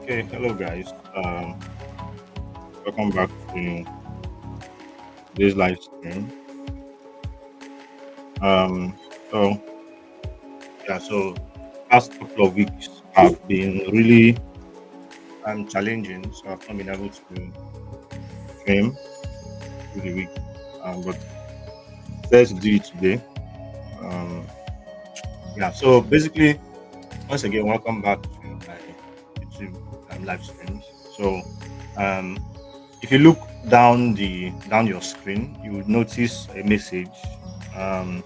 Okay, hello guys. Welcome back to this live stream. Um, so so past couple of weeks have been really challenging. So I've not been able to stream through the week. But let's do it today. Um, So basically, once again, welcome back to my YouTube live streams. So um, if you look down your screen, you would notice a message. Um,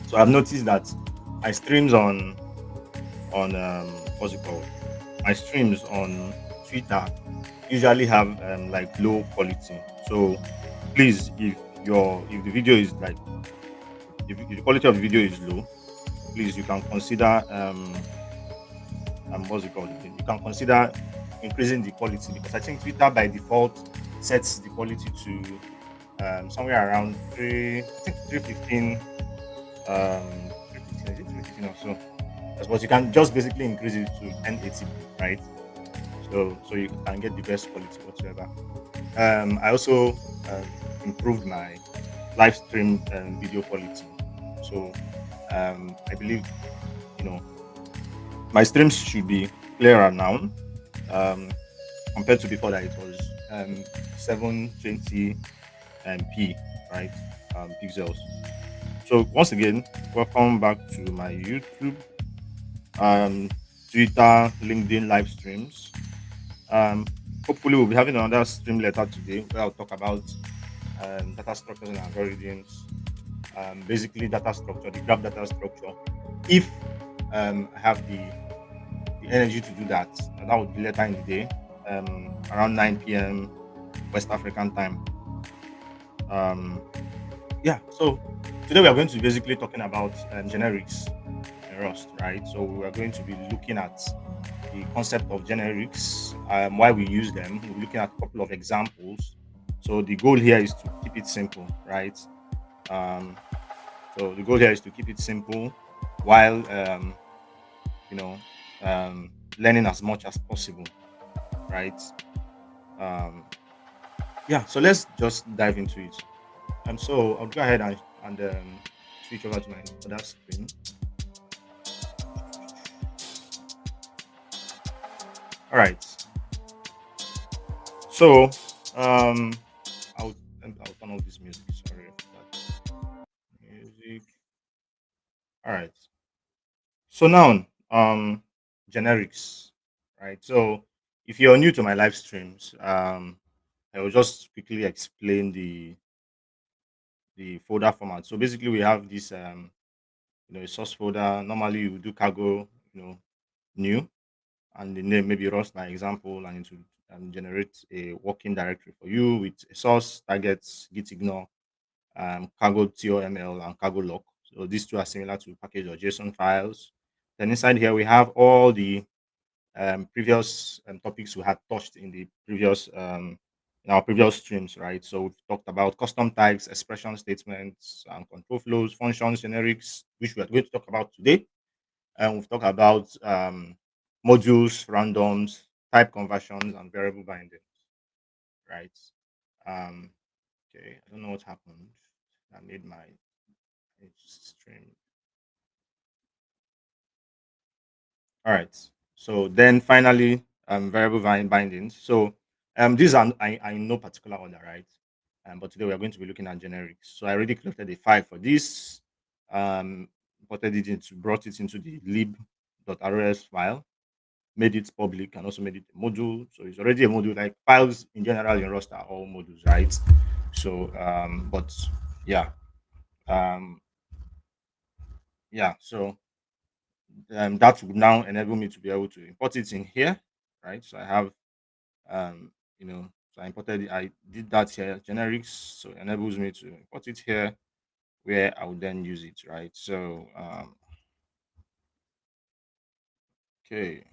So I've noticed that my streams on what's it called? My streams on Twitter usually have like low quality. So please, if the video is like if the quality of the video is low, please you can consider what's it called again? You can consider increasing the quality because I think Twitter by default sets the quality to somewhere around 315 315 is it 315 or so. But you can just basically increase it to 1080p, right? So you can get the best quality whatsoever. I also improved my live stream video quality. So I believe you know my streams should be clearer now um, compared to before that it was 720 p, right? Pixels. So once again, welcome back to my YouTube, um, Twitter, LinkedIn live streams. Um, Hopefully, we'll be having another stream later today where I'll talk about data structures and algorithms, basically data structure, the graph data structure. If I have the energy to do that, and that would be later in the day, around 9 p.m. West African time. Um, so today we are going to be basically talking about generics in Rust, right? So we are going to be looking at the concept of generics, why we use them. We're looking at a couple of examples. So the goal here is to keep it simple, right? Um, so the goal here is to keep it simple while you know learning as much as possible, right? Um, so let's just dive into it. So I'll go ahead and switch over to my other screen. All right. So um, I'll I'll turn off this music. Sorry for that music. All right. So now, generics, right? So if you're new to my live streams, I will just quickly explain the folder format. So basically, we have this, a source folder. Normally, you do cargo, new, and the name maybe Rust, my example, and it will generate a working directory for you with a source, targets, git ignore, cargo TOML, and cargo lock. So these two are similar to package or JSON files. Then inside here, we have all the previous topics we had touched in the previous in our previous streams, right? So we've talked about custom tags, expression statements, and control flows, functions, generics, which we are going to talk about today. And we've talked about modules, randoms, type conversions, and variable bindings, right? Um, okay, I don't know what happened. I made my stream. All right. So then finally, variable bindings. So these are I in no particular order, right? But today we are going to be looking at generics. So I already created a file for this, imported it into, brought it into the lib.rs file, made it public, and also made it a module. So it's already a module. Like files in general in Rust are all modules, right? So, but yeah, um, So that would now enable me to be able to import it in here, right? So I have um so I imported it, I did that here, generics, so it enables me to import it here where I would then use it, right? So okay,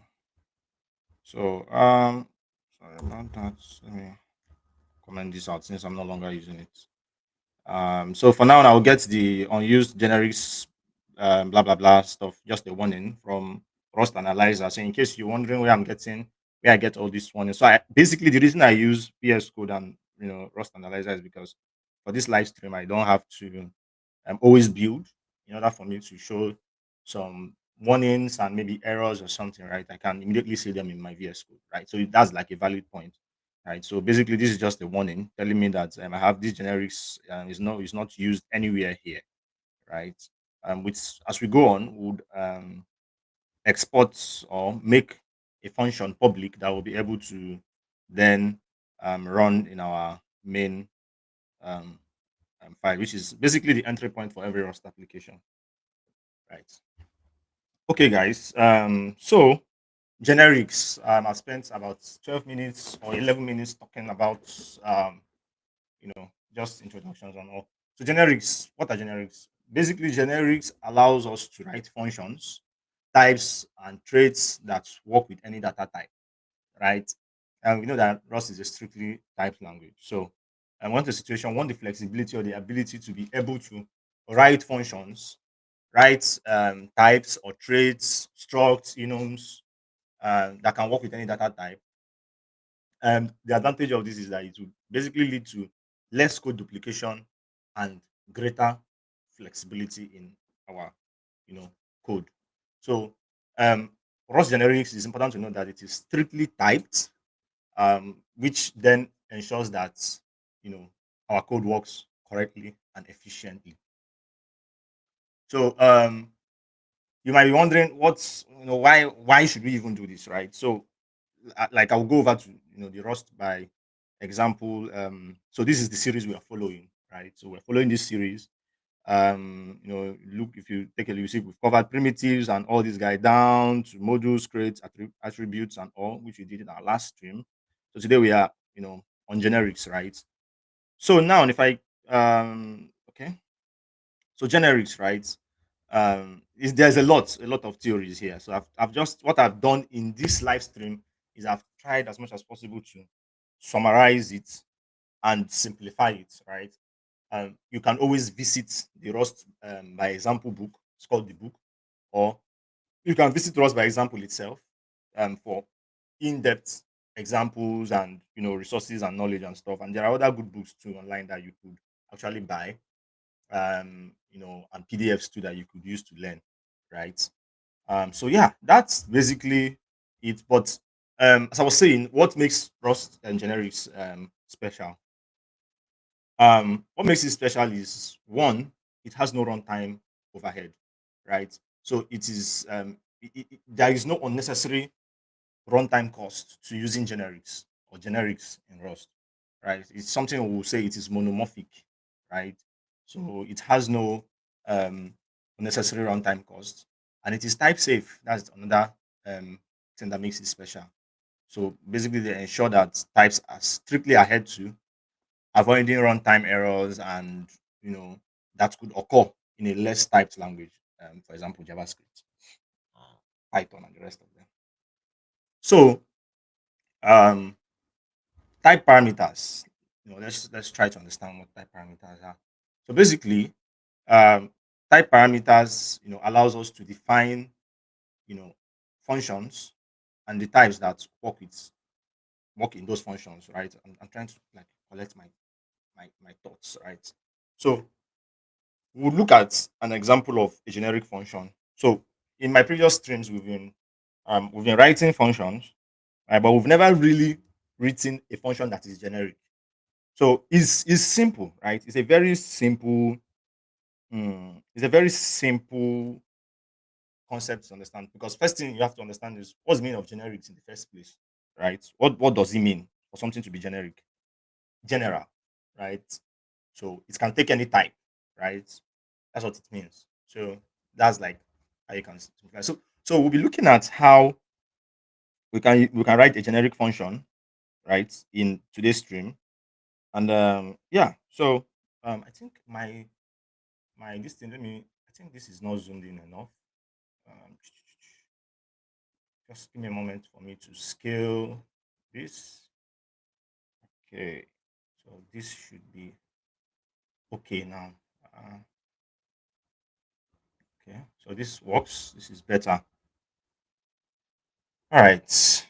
so sorry about that. Let me comment this out since I'm no longer using it. So for now I'll get the unused generics blah blah blah stuff, just a warning from Rust Analyzer. So in case you're wondering where I'm getting where I get all this warning. So basically the reason I use VS Code and Rust Analyzer is because for this live stream I don't have to always build in order for me to show some warnings and maybe errors or something, right? I can immediately see them in my VS Code, right? So that's like a valid point, right? So basically, this is just a warning telling me that I have this generics is not used anywhere here, right? Which as we go on would export or make a function public that will be able to then run in our main um, file, which is basically the entry point for every Rust application, right? Okay, guys. So generics. I spent about 12 minutes or 11 minutes talking about just introductions and all. So generics. What are generics? Basically, generics allows us to write functions, types, and traits that work with any data type, right? And we know that Rust is a strictly typed language. So I want a situation, want the flexibility or the ability to be able to write functions, write types or traits, structs, enums that can work with any data type. And the advantage of this is that it will basically lead to less code duplication and greater flexibility in our, you know, code. So um, Rust generics is important to know that it is strictly typed, which then ensures that our code works correctly and efficiently. So you might be wondering what's why should we even do this, right? So like I'll go over to the Rust by example. So this is the series we are following, right? So we're following this series. Look, if you take a look, you see we've covered primitives and all this guy down to modules, creates, attributes, and all, which we did in our last stream. So today we are on generics, right? So now if I okay, so generics, right? There's a lot of theories here. So I've just what I've done in this live stream is I've tried as much as possible to summarize it and simplify it, right? You can always visit the Rust by example book. It's called the book, or you can visit Rust by example itself for in-depth examples and resources and knowledge and stuff. And there are other good books too online that you could actually buy and PDFs too that you could use to learn, right? So yeah, that's basically it. But as I was saying, what makes Rust and generics special? What makes it special is one, it has no runtime overhead, right? So it is there is no unnecessary runtime cost to using generics or generics in Rust, right? It's something we will say it is monomorphic, right? So it has no um, unnecessary runtime cost, and it is type safe. That's another thing that makes it special. So basically, they ensure that types are strictly adhered to, avoiding runtime errors and that could occur in a less typed language, for example, JavaScript, Python, and the rest of them. So um, type parameters. Let's try to understand what type parameters are. So basically, um, type parameters allows us to define you know functions and the types that work in those functions, right? I'm trying to like collect my thoughts, right? So we'll look at an example of a generic function. So in my previous streams, we've been writing functions, right? But we've never really written a function that is generic. So it's simple, right? It's a very simple concept to understand because first thing you have to understand is what's the meaning of generics in the first place, right? What does it mean for something to be generic? General, right? So it can take any type, right? That's what it means. So that's like how you can simplify. So we'll be looking at how we can write a generic function, right, in today's stream. And yeah, so I think my this thing, I think this is not zoomed in enough. Um, just give me a moment for me to scale this. Okay, so this should be okay now. Uh, okay, so this works. This is better. All right.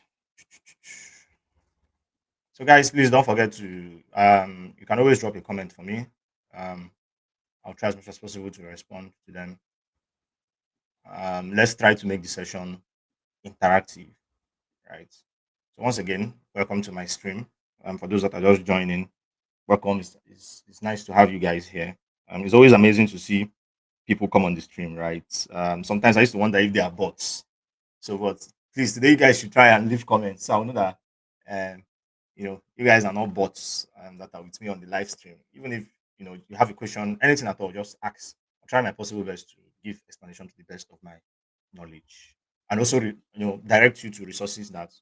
So, guys, please don't forget to you can always drop a comment for me. Um, I'll try as much as possible to respond to them. Let's try to make the session interactive, right? So, once again, welcome to my stream. For those that are just joining, welcome. It's nice to have you guys here. It's always amazing to see people come on the stream, right? Sometimes I used to wonder if they are bots. So, but please today you guys should try and leave comments. So I know that um, you guys are not bots that are with me on the live stream. Even if you have a question, anything at all, just ask. I'll try my possible best to give explanation to the best of my knowledge, and also direct you to resources that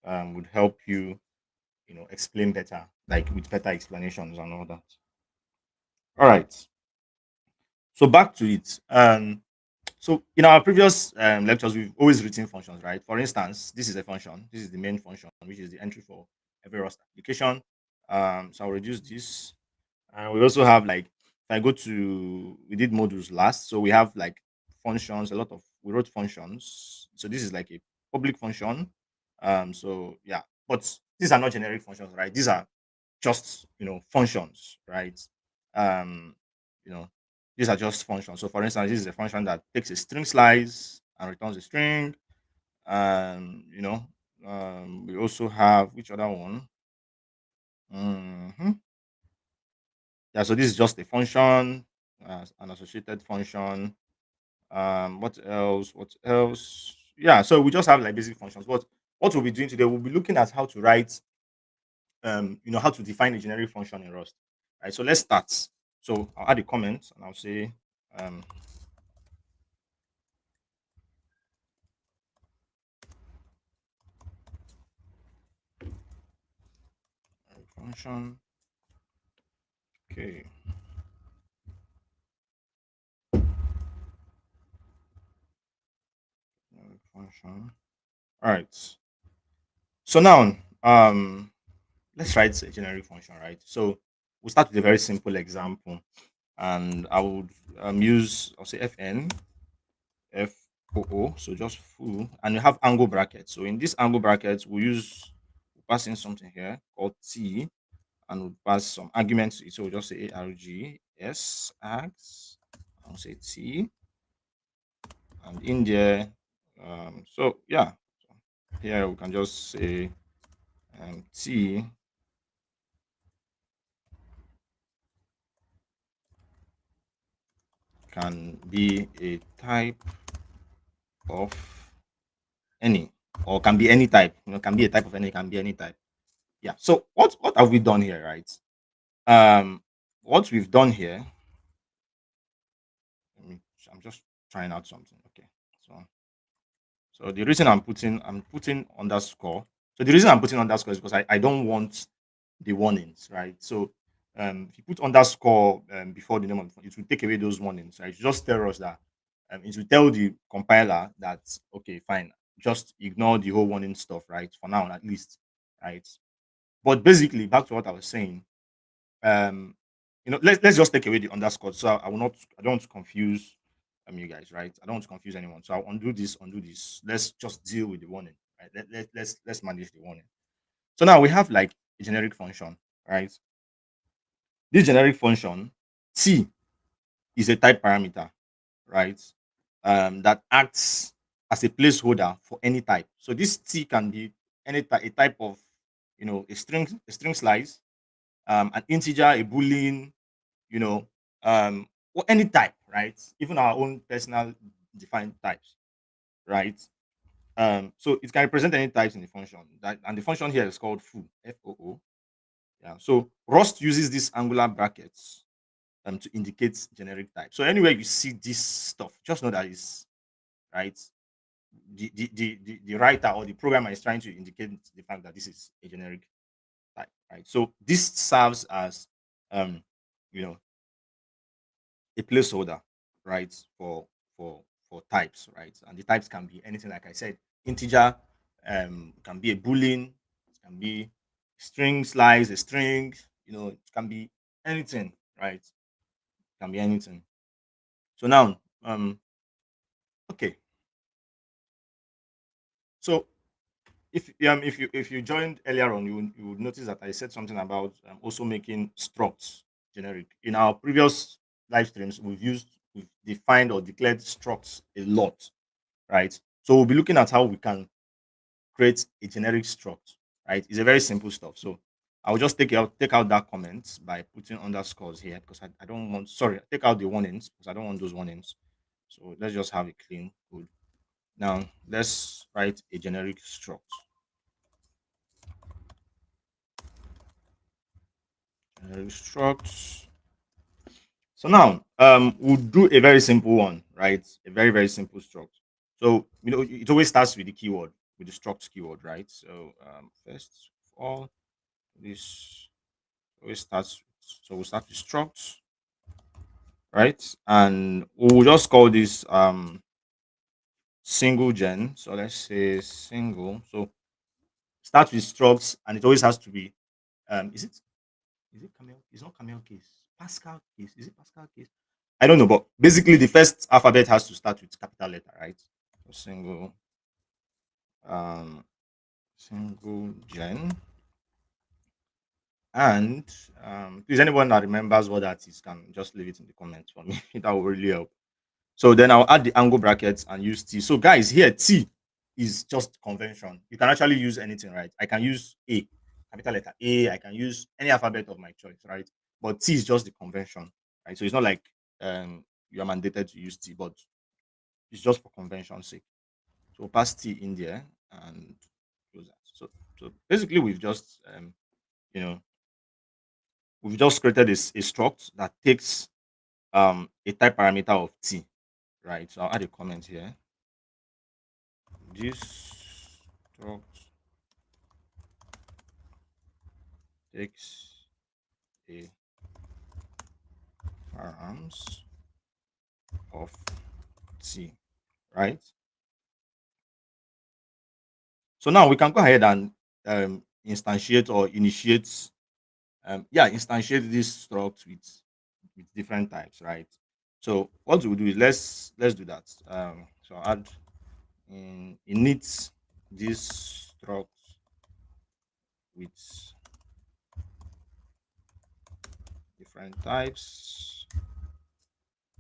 would help you explain better, like with better explanations and all that. All right. So back to it. So in our previous lectures, we've always written functions, right? For instance, this is a function. This is the main function, which is the entry for every Rust application. So I'll reduce this. And we also have like, if I go to, we did modules last. So we have like functions, a lot of, we wrote functions. So this is like a public function. So yeah, but these are not generic functions, right? These are just functions, right? um you know these are just functions. So for instance, this is a function that takes a string slice and returns a string. We also have which other one. Mhm. Yeah, so this is just a function, an associated function. What else? Yeah, so we just have like basic functions. But what we'll be doing today, we'll be looking at how to write how to define a generic function in Rust. Right. So let's start. So I'll add a comment and I'll say um, function. Okay. Function. All right. So now, let's write a generic function, right? So we'll start with a very simple example, and I would I'll say fn foo, so just foo, and you have angle brackets. So in this angle brackets, we'll pass in something here called t, and we'll pass some arguments to it. So we'll just say arg s args, I'll say t, and in there, so yeah, so here we can just say t can be a type of any, or can be any type. Can be a type of any, can be any type. Yeah. So what have we done here, right? Um, what we've done here. Let me, I'm just trying out something. Okay. So the reason I'm putting underscore. So the reason I'm putting underscore is because I don't want the warnings, right? So if you put underscore before the name of the it will take away those warnings, right? It will just tell us that it will tell the compiler that okay, fine, just ignore the whole warning stuff, right? For now, at least, right? But basically, back to what I was saying, um let's just take away the underscore. So I don't want to confuse you guys, right? I don't want to confuse anyone, so I'll undo this. Let's just deal with the warning, right? Let's manage the warning. So now we have like a generic function, right? This generic function t is a type parameter, right? That acts as a placeholder for any type. So this t can be any type, a type of a string slice, an integer, a boolean, you know, or any type, right? Even our own personal defined types, right? So it can represent any types in the function. And the function here is called foo, foo. Yeah. So Rust uses these angular brackets to indicate generic type. So anywhere you see this stuff, just know that is right. The writer or the programmer is trying to indicate the fact that this is a generic type, right? So this serves as um, you know a placeholder, right, for types, right? And the types can be anything, like I said, integer, can be a boolean, it can be string slice, a string, it can be anything, right? It can be anything. So now, okay, so if you joined earlier on, you would notice that I said something about also making structs generic. In our previous live streams, we've defined or declared structs a lot, right? So we'll be looking at how we can create a generic struct, right? It's a very simple stuff. So I'll just take out that comment by putting underscores here because I don't want, sorry, take out the warnings because I don't want those warnings. So let's just have a clean code. Now let's write a generic struct. Generic struct. So now we'll do a very simple one, right? A very, very simple struct. So it always starts with the keyword, with the struct keyword, right? So first of all, this always starts, so we'll start with struct, right? And we'll just call this single gen. So let's say single. So start with structs, and it always has to be is it camel? It's not camel case. Pascal case. Is it Pascal case? I don't know, but basically the first alphabet has to start with capital letter, right? So um single gen. And please, anyone that remembers what that is can just leave it in the comments for me. That will really help. So then I'll add the angle brackets and use T. So guys, here T is just convention. You can actually use anything, right? I can use A, capital letter A. I can use any alphabet of my choice, right? But T is just the convention, right? So it's not like you are mandated to use T, but it's just for convention's sake. So we'll pass T in there and close that. So basically, you know we've just created a struct that takes a type parameter of T, right? So I'll add a comment here. This struct takes a params of T, right? So now we can go ahead and instantiate or initiate, instantiate this struct with different types, right? So what we'll do is let's do that. So I'll add init this struct with different types.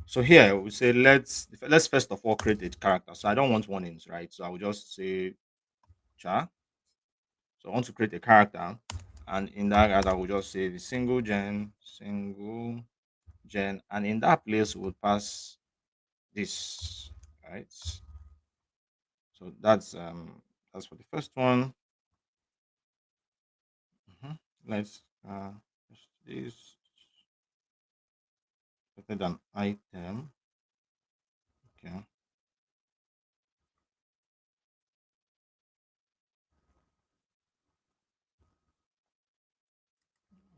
So here we say let's first of all create a character. So I don't want warnings, right? So I will just say char. So I want to create a character, and in that I will just say the single gen, and in that place we'll pass this, right? So that's for the first one. Let's just this create an item. Okay,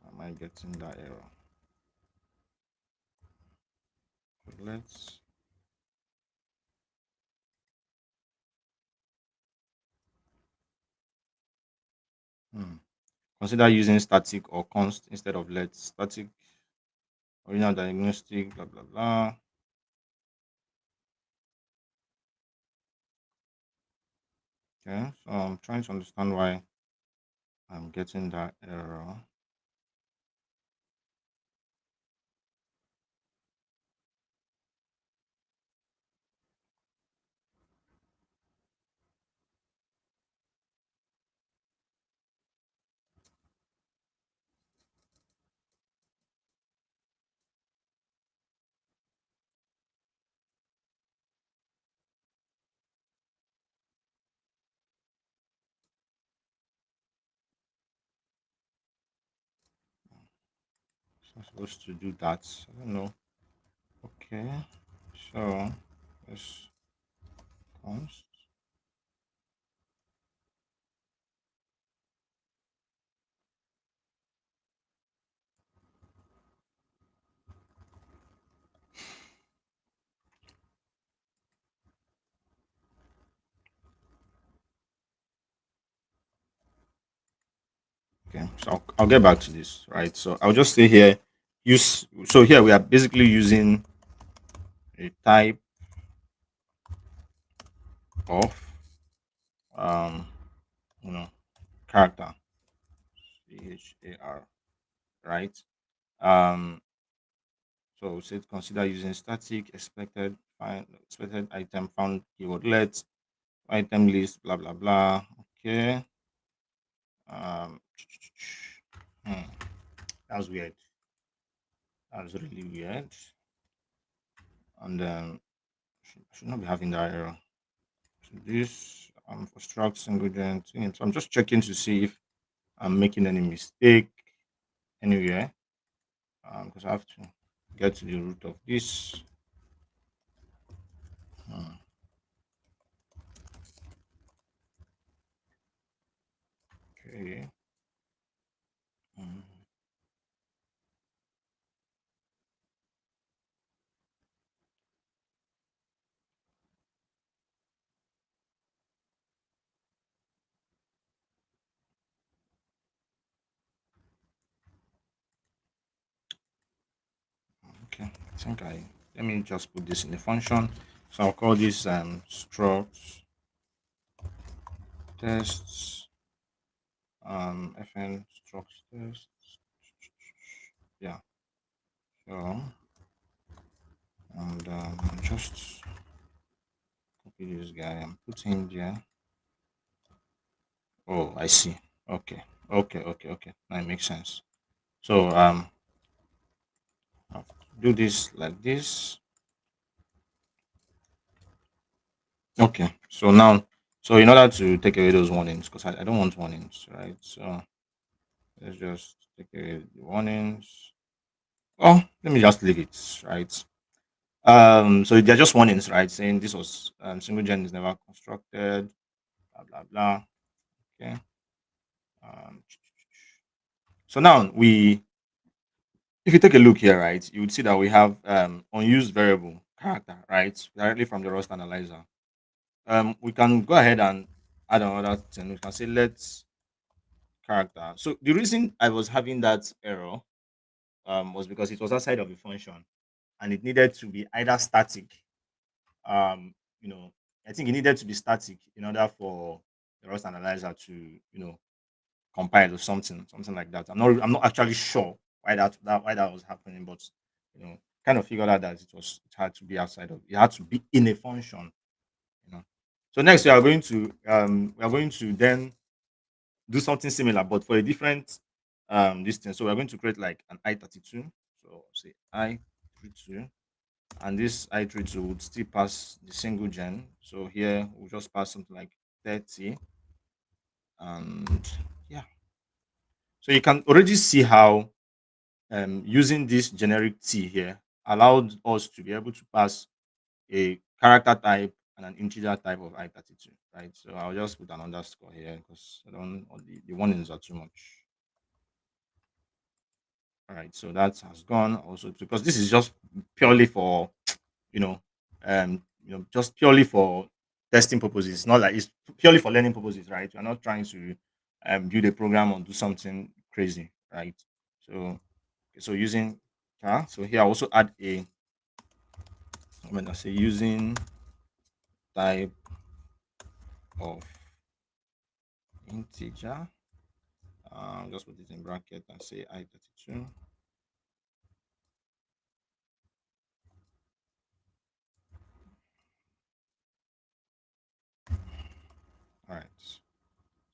am I getting that error? So let's hmm. Consider using static or const instead of let. Static, original diagnostic, blah blah blah. Okay, so I'm trying to understand why I'm getting that error. So I'm supposed to do that. I don't know. Okay, so let's const. Okay, so I'll get back to this, right? So I'll just say here, use. So here we are basically using a type of um you know, character, char, right? Um, so say consider using static expected find expected item found keyword let item list blah blah blah. Okay. Um, hmm, that was weird. That was really weird. And should not be having that error. So this for struct single gen. So I'm just checking to see if I'm making any mistake anywhere. Because I have to get to the root of this. Hmm, okay. Hmm, okay. I think I let me just put this in the function. So I'll call this struct tests fn struct tests. Yeah. So and just copy this guy and put him there. Oh, I see. Okay. Okay. That makes sense. So I'll do this like this. Okay. So now, so in order to take away those warnings, because I don't want warnings, right? So let's just take away the warnings. Oh, let me just leave it, right? So they're just warnings, right? Saying this was single gen is never constructed, blah blah blah. Okay. Um, so now we if you take a look here, right, you would see that we have unused variable character, right, directly from the Rust analyzer. We can go ahead and add another thing. We can say let's character. So the reason I was having that error was because it was outside of a function and it needed to be either static. Um, you know, I think it needed to be static in order for the Rust analyzer to, compile or something like that. I'm not actually sure why that was happening, but kind of figured out that it had to be outside of it had to be in a function, you know. So next we are going to then do something similar, but for a different distance. So we're going to create like an I32. So say I32, and this I32 would still pass the single gen. So here we'll just pass something like 30, and yeah. So you can already see how using this generic T here allowed us to be able to pass a character type and an integer type of I32, right? So I'll just put an underscore here because I don't the warnings are too much. All right, so that has gone also because this is just purely for you know just purely for testing purposes. It's not like it's purely for learning purposes, right? We're not trying to build a program or do something crazy, right? So so using so here I also add a when I say using type of integer, just put it in bracket and say I32. All right.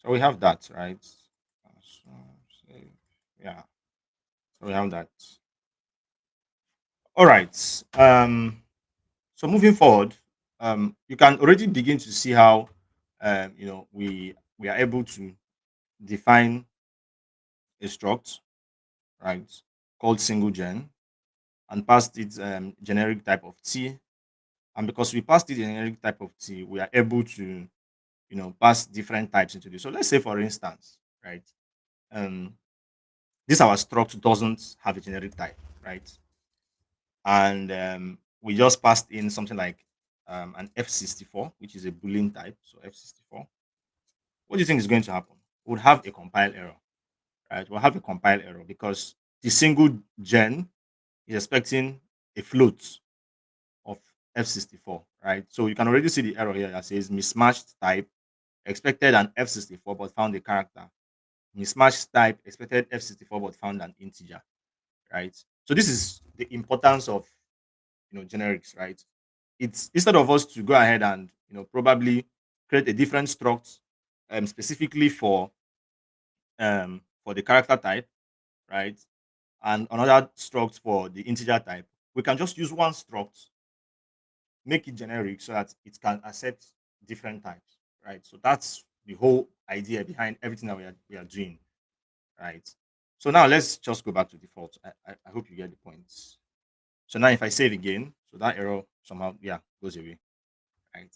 So we have that, right? So save. Yeah. So we have that. All right. So moving forward, you can already begin to see how we are able to define a struct, right, called single gen and passed its generic type of T. And because we passed the generic type of T, we are able to, pass different types into this. So let's say, for instance, right, um, this our struct doesn't have a generic type, right? And we just passed in something like an F64, which is a Boolean type. So F64. What do you think is going to happen? We'll have a compile error, right? We'll have a compile error because the single gen is expecting a float of F64, right? So you can already see the error here that says mismatched type expected an F64 but found a character. Mismatched type, expected F64 but found an integer, right? So this is the importance of generics, right? It's instead of us to go ahead and probably create a different struct specifically for the character type, right? And another struct for the integer type. We can just use one struct, make it generic so that it can accept different types, right? So that's the whole idea behind everything that we are doing, right? So now let's just go back to default. I hope you get the points. So now if I save again, so that error somehow goes away, right?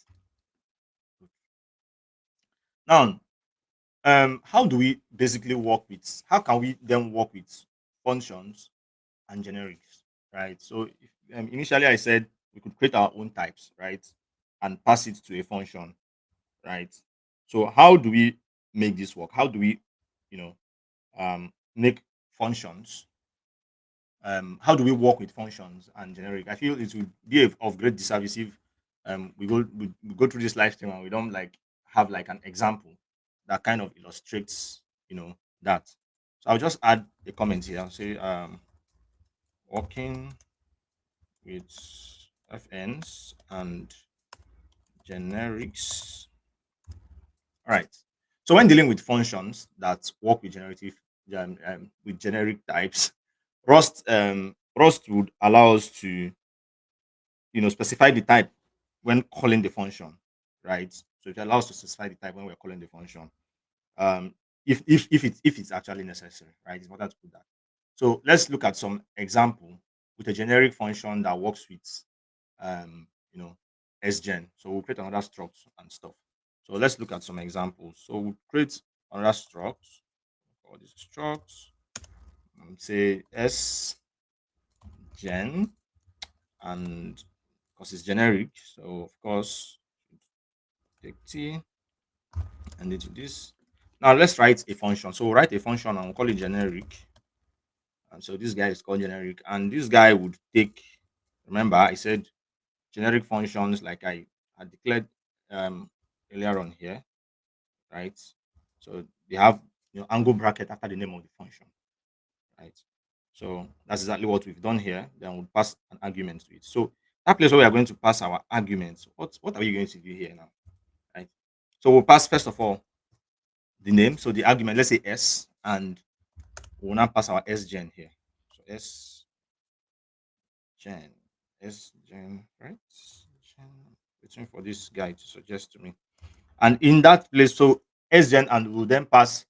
Now, how do we basically work with? How can we then work with functions and generics, right? So initially I said we could create our own types, right, and pass it to a function, right? So how do we make this work? How do we, you know, make functions? How do we work with functions and generic? I feel it would be of great disservice if we go through this live stream and we don't like have like an example that kind of illustrates, that. So I'll just add a comment here. I'll say working with FNs and generics. All right. So when dealing with functions that work with generic types, Rust would allow us to specify the type when calling the function, right? So it allows us to specify the type when we're calling the function. Um, if it's actually necessary, right? It's important to put that. So let's look at some example with a generic function that works with um, you know, sgen. So we'll create another struct and stuff. So let's look at some examples. So we'll create another struct, call this struct, and say sgen, and because it's generic, so of course take t and into this. Now let's write a function. So we'll write a function and we'll call it generic. And so this guy is called generic, and this guy would take. Remember, I said generic functions like I had declared earlier on here, right? So they have angle bracket after the name of the function, right? So that's exactly what we've done here. Then we'll pass an argument to it. So that place where we are going to pass our arguments, what are we going to do here now, right? So we'll pass first of all the name, so the argument, let's say s, and we'll now pass our sgen here. So sgen, sgen, right? Gen, waiting for this guy to suggest to me. And in that place, so sgen, and will then pass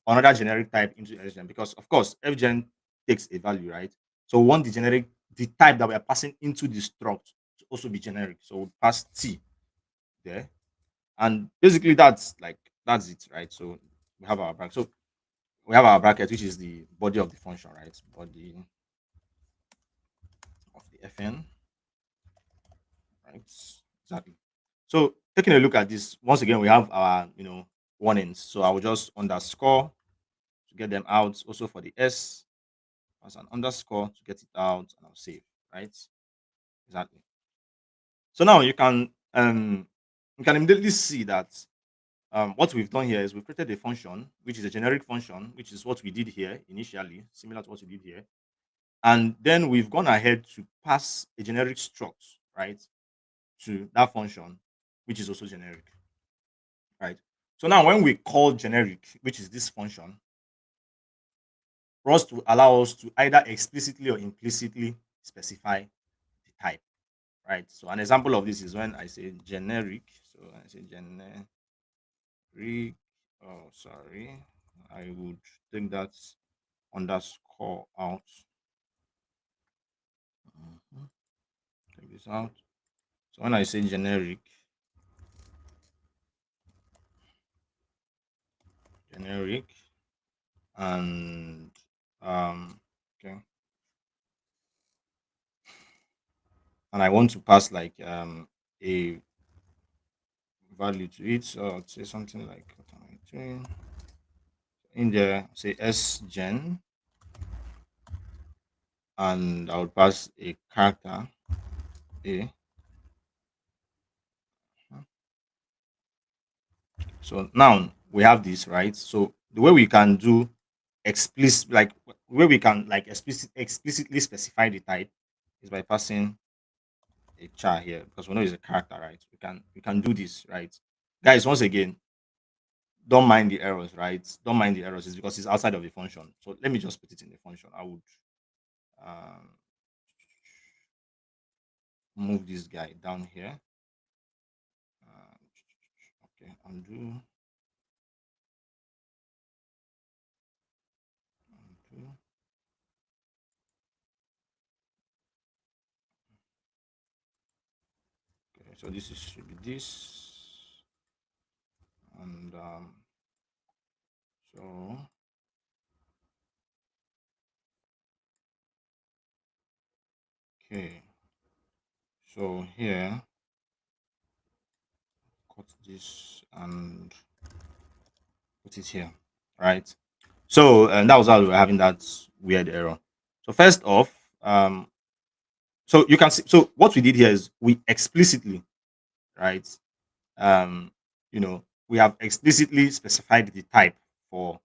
another generic type into sgen, because of course fgen takes a value, right? So we want the type that we are passing into the struct to also be generic. So we'll pass t there, and basically that's it, right? So we have our bracket. So we have our bracket, which is the body of the function, right? Body of the fn, right? Exactly. So taking a look at this, once again, we have our warnings. So I will just underscore to get them out. Also for the s, as an underscore to get it out, and I'll save, right? Exactly. So now you can immediately see that what we've done here is we've created a function, which is a generic function, which is what we did here initially, similar to what we did here. And then we've gone ahead to pass a generic struct, right, to that function, which is also generic, right? So now when we call generic, which is this function, Rust will allow us to either explicitly or implicitly specify the type, right? So an example of this is when I say generic. So I say generic. Oh, sorry. I would take that underscore out. Mhm. Take this out. So when I say generic, and okay, and I want to pass like a value to it. So I'll say something like what am I doing? In there, say sgen, and I'll pass a character a. So now we have this, right? So the way we can do explicit, like where we can like explicitly specify the type is by passing a char here, because we know it's a character, right? We can do this, right? Guys, once again, don't mind the errors, right? Don't mind the errors. It's because it's outside of the function. So let me just put it in the function. I would um, move this guy down here. Okay, undo, undo. Okay, so this is, should be this, and so okay, so here cut this and put it here, right? So that was how we were having that weird error. So first off, so you can see. So what we did here is we explicitly, right? Um, we have explicitly specified the type for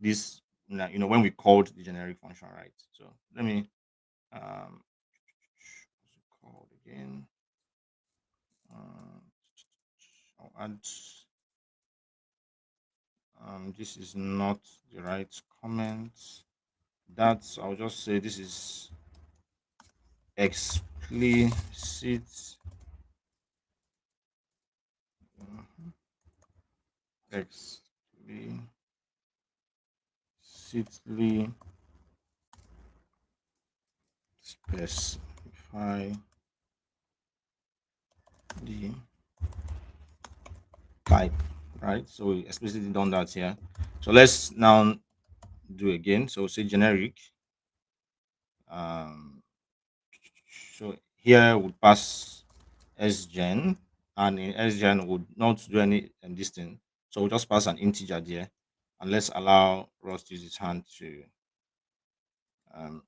this. When we called the generic function, right? So let me what's it called again? Uh, I'll add. This is not the right comment. That's, I'll just say this is explicit, explicitly specify the type, right? So we explicitly done that here. So let's now do again. So say generic. Um, so here would pass sgen, and in sgen would not do any this thing. So we'll just pass an integer there, and let's allow Ross to use his hand to. Um,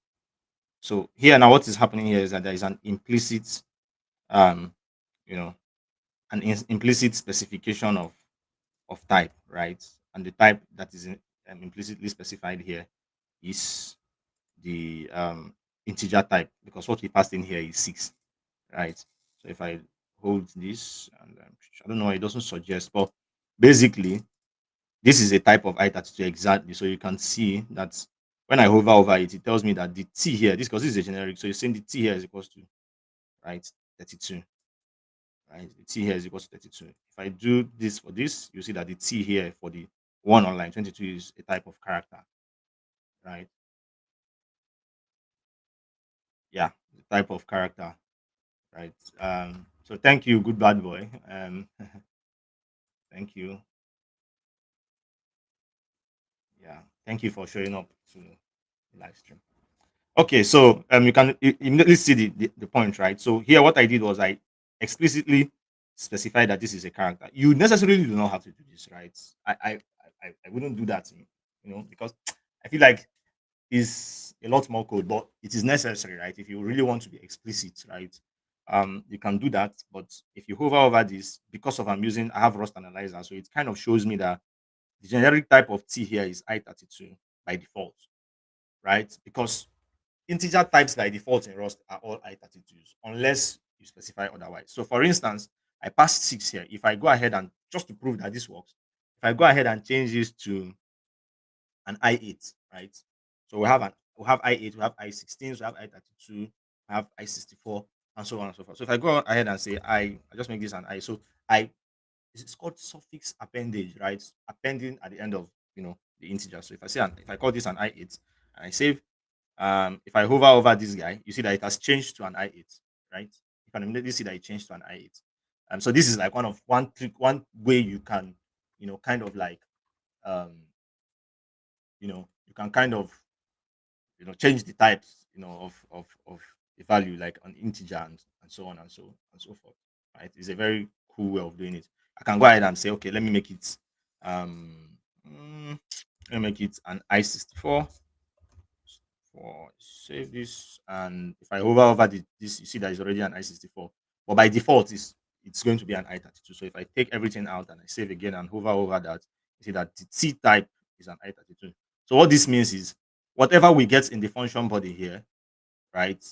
so here now, what is happening here is that there is an implicit, um, you know, implicit specification of type, right? And the type that is implicitly specified here is the integer type, because what we passed in here is 6, right? So if I hold this, and I don't know, it doesn't suggest, but basically this is a type of I32 exactly. So you can see that when I hover over it, it tells me that the t here, this, because this is a generic, so you're saying the t here is equals to, right, 32, right? The t here is equals to 32. If I do this for this, you see that the t here for the one on line 22 is a type of character, right? Yeah, the type of character, right? So thank you, good bad boy. Thank you. Yeah, thank you for showing up to the live stream. Okay, so you can immediately see the point, right? So here, what I did was I explicitly specified that this is a character. You necessarily do not have to do this, right? I wouldn't do that, because I feel like is a lot more code, but it is necessary, right? If you really want to be explicit, right? You can do that, but if you hover over this, because of I have Rust Analyzer, so it kind of shows me that the generic type of T here is I32 by default, right? Because integer types by default in Rust are all I32s unless you specify otherwise. So for instance, I passed 6 here. If I go ahead and just to prove that this works, if I go ahead and change this to an I8, right? So we have I8, we have I16, we have I32, we have I64, and so on and so forth. So if I go ahead and say I just make this an I. So I it's called suffix appendage, right? Appending at the end of the integer. So if I say if I call this an I8 and I save, if I hover over this guy, you see that it has changed to an I8, right? You can immediately see that it changed to an I8. So this is like one way you can, kind of like, um, you can kind of, change the types, of the value, like an integer, and so on and so forth. Right? It's a very cool way of doing it. I can go ahead and say, okay, let me make it, um, mm, let me make it an I64 for save this, and if I hover over this, you see that it's already an I64. But by default, is it's going to be an I32. So if I take everything out and I save again and hover over that, you see that the T type is an I32. So what this means is whatever we get in the function body here, right,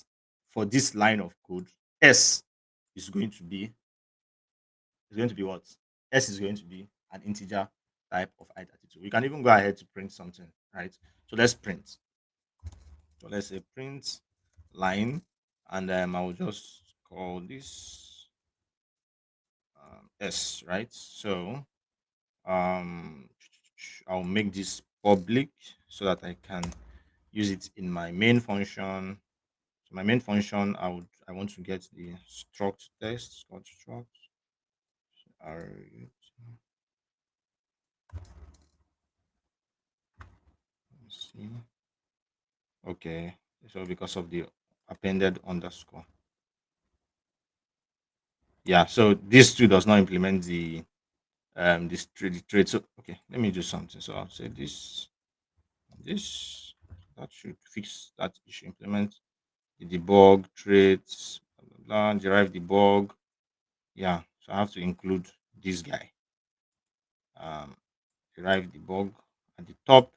for this line of code, S is going to be what? S is going to be an integer type of I32. We can even go ahead to print something, right? So let's print. So let's say print line, and I will just call this S, right? So um, I'll make this public so that I can use it in my main function. So my main function, I want to get the struct text called struct. Let's see. Okay, so because of the appended underscore. Yeah, so this too does not implement the trade. So okay, let me do something. So I'll say this that should fix that issue. Implement the debug traits, blah, blah, blah, derive debug. Yeah, so I have to include this guy. Um, derive debug at the top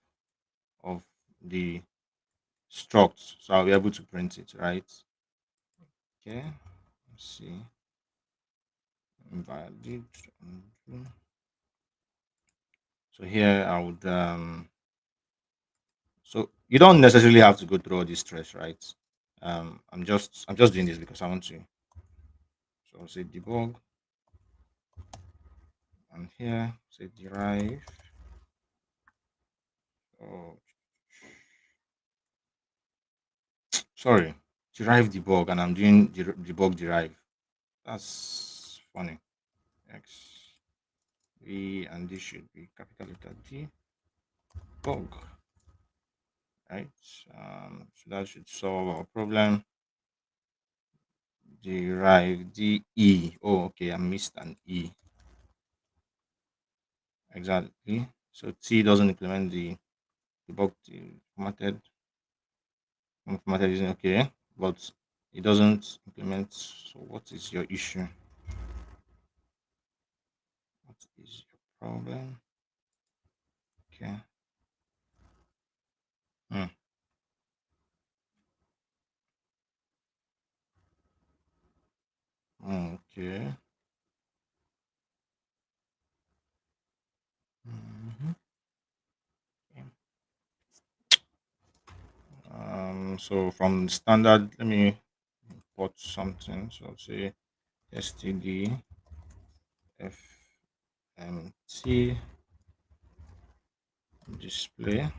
of the struct, so I'll be able to print it, right? Okay, let's see. Invalid. So here I would so you don't necessarily have to go through all this stress, right? I'm just doing this because I want to. So I'll say debug, and here say derive. Oh, sorry, derive debug, and I'm doing debug derive. That's funny. X V, and this should be capital letter D. Bug, right? So that should solve our problem. Derive D E. Oh, okay, I missed an E. Exactly. So T doesn't implement the bug formatted. Formatted isn't okay, but it doesn't implement. So what is your issue? What is your problem? Okay. Hmm. Okay. Mhm. So from standard, let me put something. So I'll say std fmt display.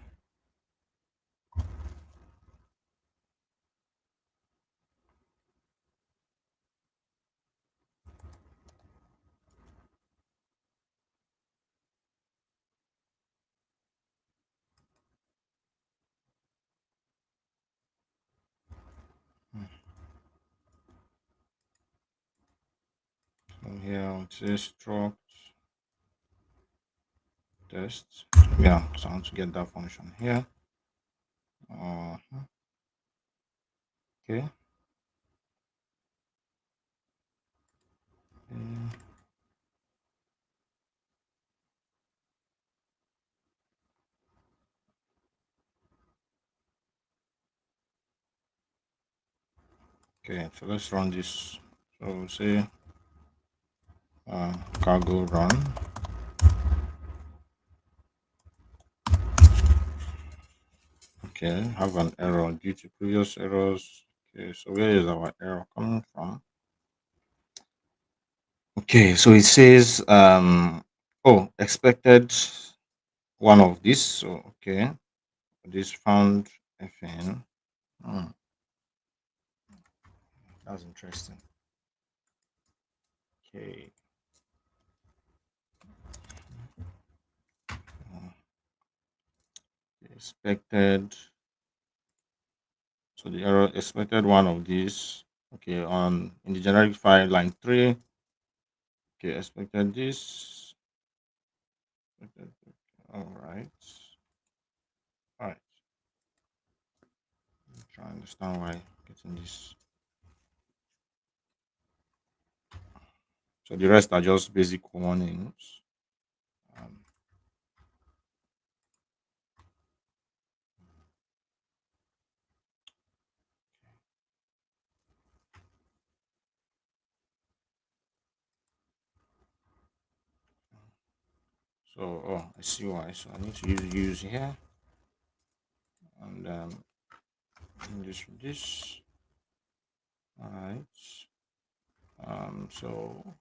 So here I'll say struct test. Yeah, so I want to get that function here. Uh, okay. Mm, okay, so let's run this. So we'll say cargo run. Okay, have an error due to previous errors. Okay, so where is our error coming from? Okay, so it says oh, expected one of this. So okay, this found FN. Hmm, that's interesting. Okay. uh, expected. So the error expected one of these. Okay, on in the generic file line 3. Okay, expected this. All right. All right. Try to understand why getting this. So the rest are just basic warnings. Um, so, oh, I see why. So I need to use here and this. All right. So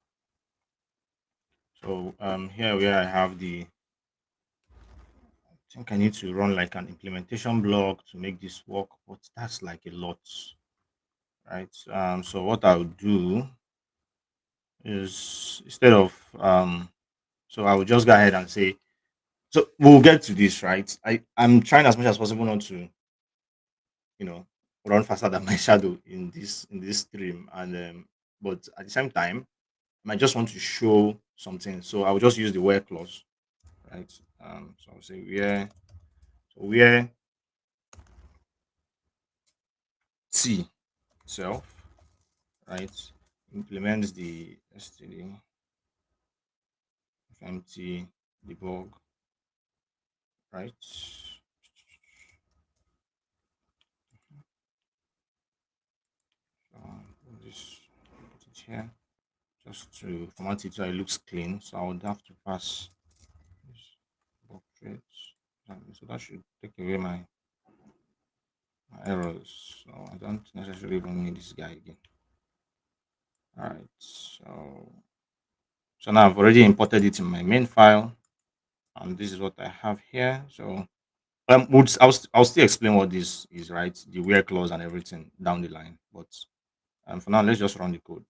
here where I have I think I need to run like an implementation blog to make this work, but that's like a lot, right? So what I'll do is instead of so I will just go ahead and say, so we'll get to this, right? I'm trying as much as possible not to, you know, run faster than my shadow in this stream, and but at the same time, I might just want to show something, so I will just use the where clause, right? So I'll say where t itself, right, implements the std fmt debug, right? So this put it here just to format it so it looks clean. So I would have to pass this portrait. So that should take away my errors. So I don't necessarily even need this guy again. All right. So now I've already imported it in my main file, and this is what I have here. So I'll still explain what this is, right? The where clause and everything down the line. But for now, let's just run the code.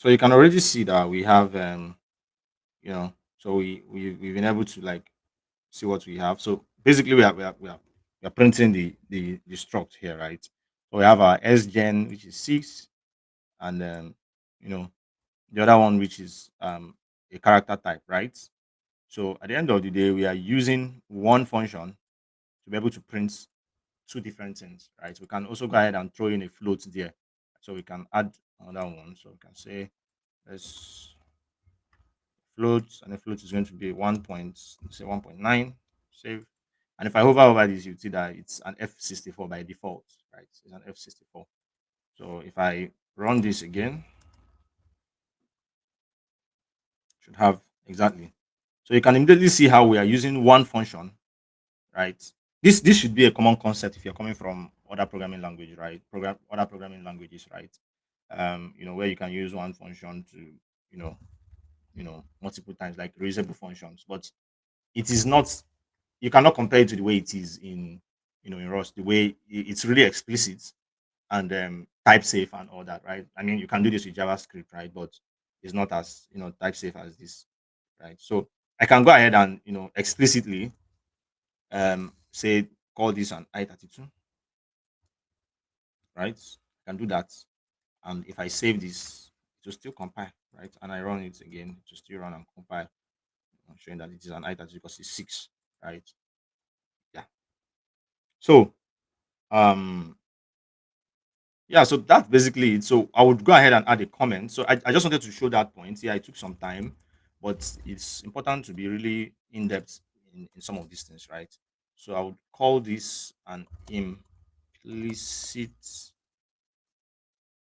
So you can already see that we have, so we've been able to like see what we have. So basically, we are printing the struct here, right? So we have our sgen, which is 6, and you know the other one, which is a character type, right? So at the end of the day, we are using one function to be able to print two different things, right? We can also go ahead and throw in a float there. So we can add another one. So we can say let's float, and the float is going to be 1.9, save. And if I hover over this, you see that it's an F64 by default, right? It's an F64. So if I run this again, should have exactly. So you can immediately see how we are using one function, right? This should be a common concept if you're coming from other programming language, right? Other programming languages, right? Where you can use one function to, you know, multiple times, like reusable functions. But it is not, you cannot compare it to the way it is in, in Rust. The way it's really explicit and type safe and all that, right? I mean, you can do this with JavaScript, right? But it's not as, type safe as this, right? So I can go ahead and, explicitly say call this an I32, right? I can do that. And if I save this, it will still compile, right? And I run it again, it will still run and compile, showing that it is an I32 because it's 6, right? Yeah. So um yeah, so that's basically it. So I would go ahead and add a comment. So I just wanted to show that point. Yeah, it took some time, but it's important to be really in depth in some of these things, right? So I would call this an implicit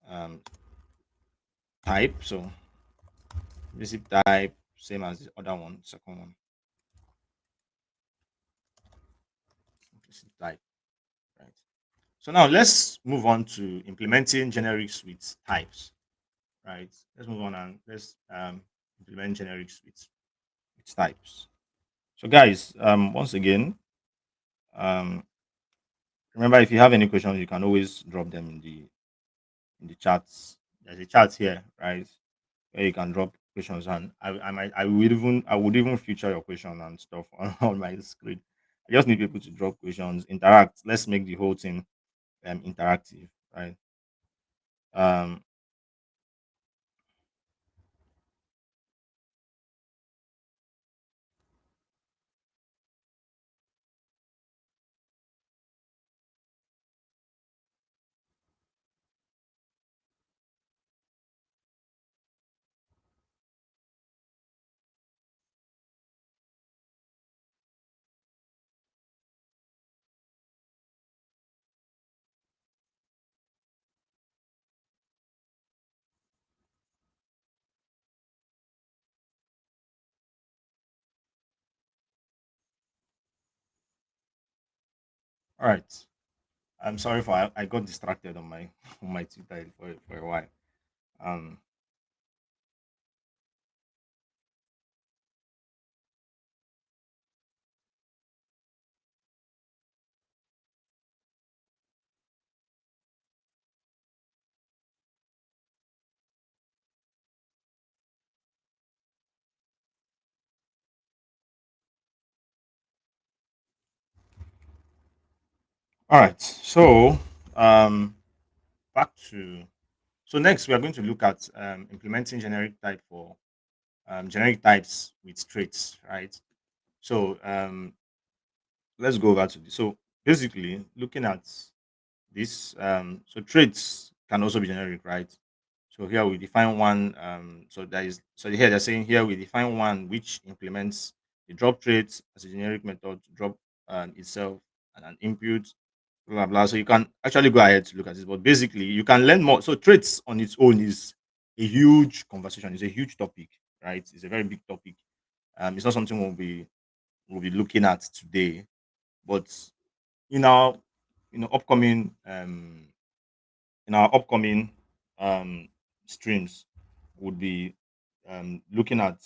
um, type. So implicit type, same as the other one, second one, implicit type, right? So now let's move on to implementing generics with types, right? Let's move on and let's implement generics with types. So, guys, once again, um, remember if you have any questions, you can always drop them in the chats. There's a chat here, right, where you can drop questions, and I would even feature your question and stuff on my screen. I just need people to drop questions, interact. Let's make the whole thing interactive, right? Um, All right. I'm sorry for I got distracted on my on my Twitter for a while. Um. All right. So back to so next we are going to look at implementing generic type for generic types with traits, right? So let's go over to this. So basically, looking at this, so traits can also be generic, right? So here we define one. So there is so here they're saying here we define one which implements the drop trait as a generic method to drop itself and an input, blah blah. So you can actually go ahead to look at this, but basically you can learn more. So traits on its own is a huge conversation. It's a huge topic, right? It's a very big topic. It's not something we'll be looking at today, but in our upcoming in our upcoming um streams would be looking at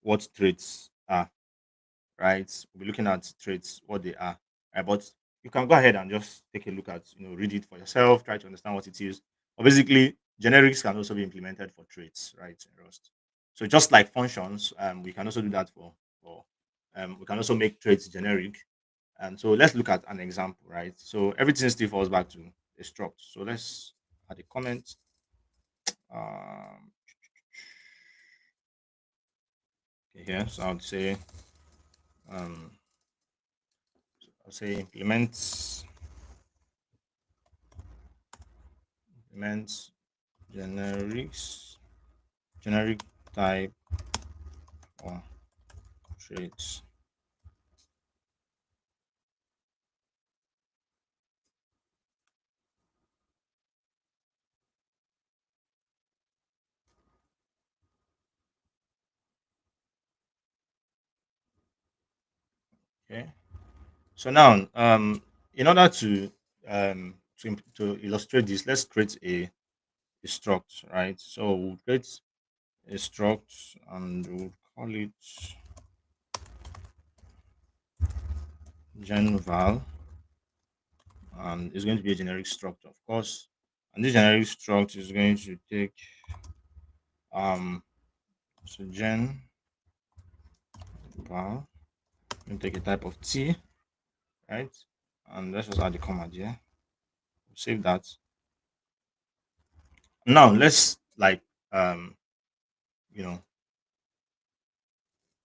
what traits are, right? We'll be looking at traits, what they are, right? But you can go ahead and just take a look at, read it for yourself, try to understand what it is. But basically, generics can also be implemented for traits, right? In Rust. So just like functions, we can also do that for we can also make traits generic. And so let's look at an example, right? So everything still falls back to a struct. So let's add a comment. Um, okay, here, so um, I'll say implement generics generic type or traits. Okay. So now, in order to illustrate this, let's create a struct, right? So we'll create a struct and we'll call it genval, and it's going to be a generic struct, of course. And this generic struct is going to take so gen val, going to take a type of t, right? And let's just add the comma here. Save that. Now let's um you know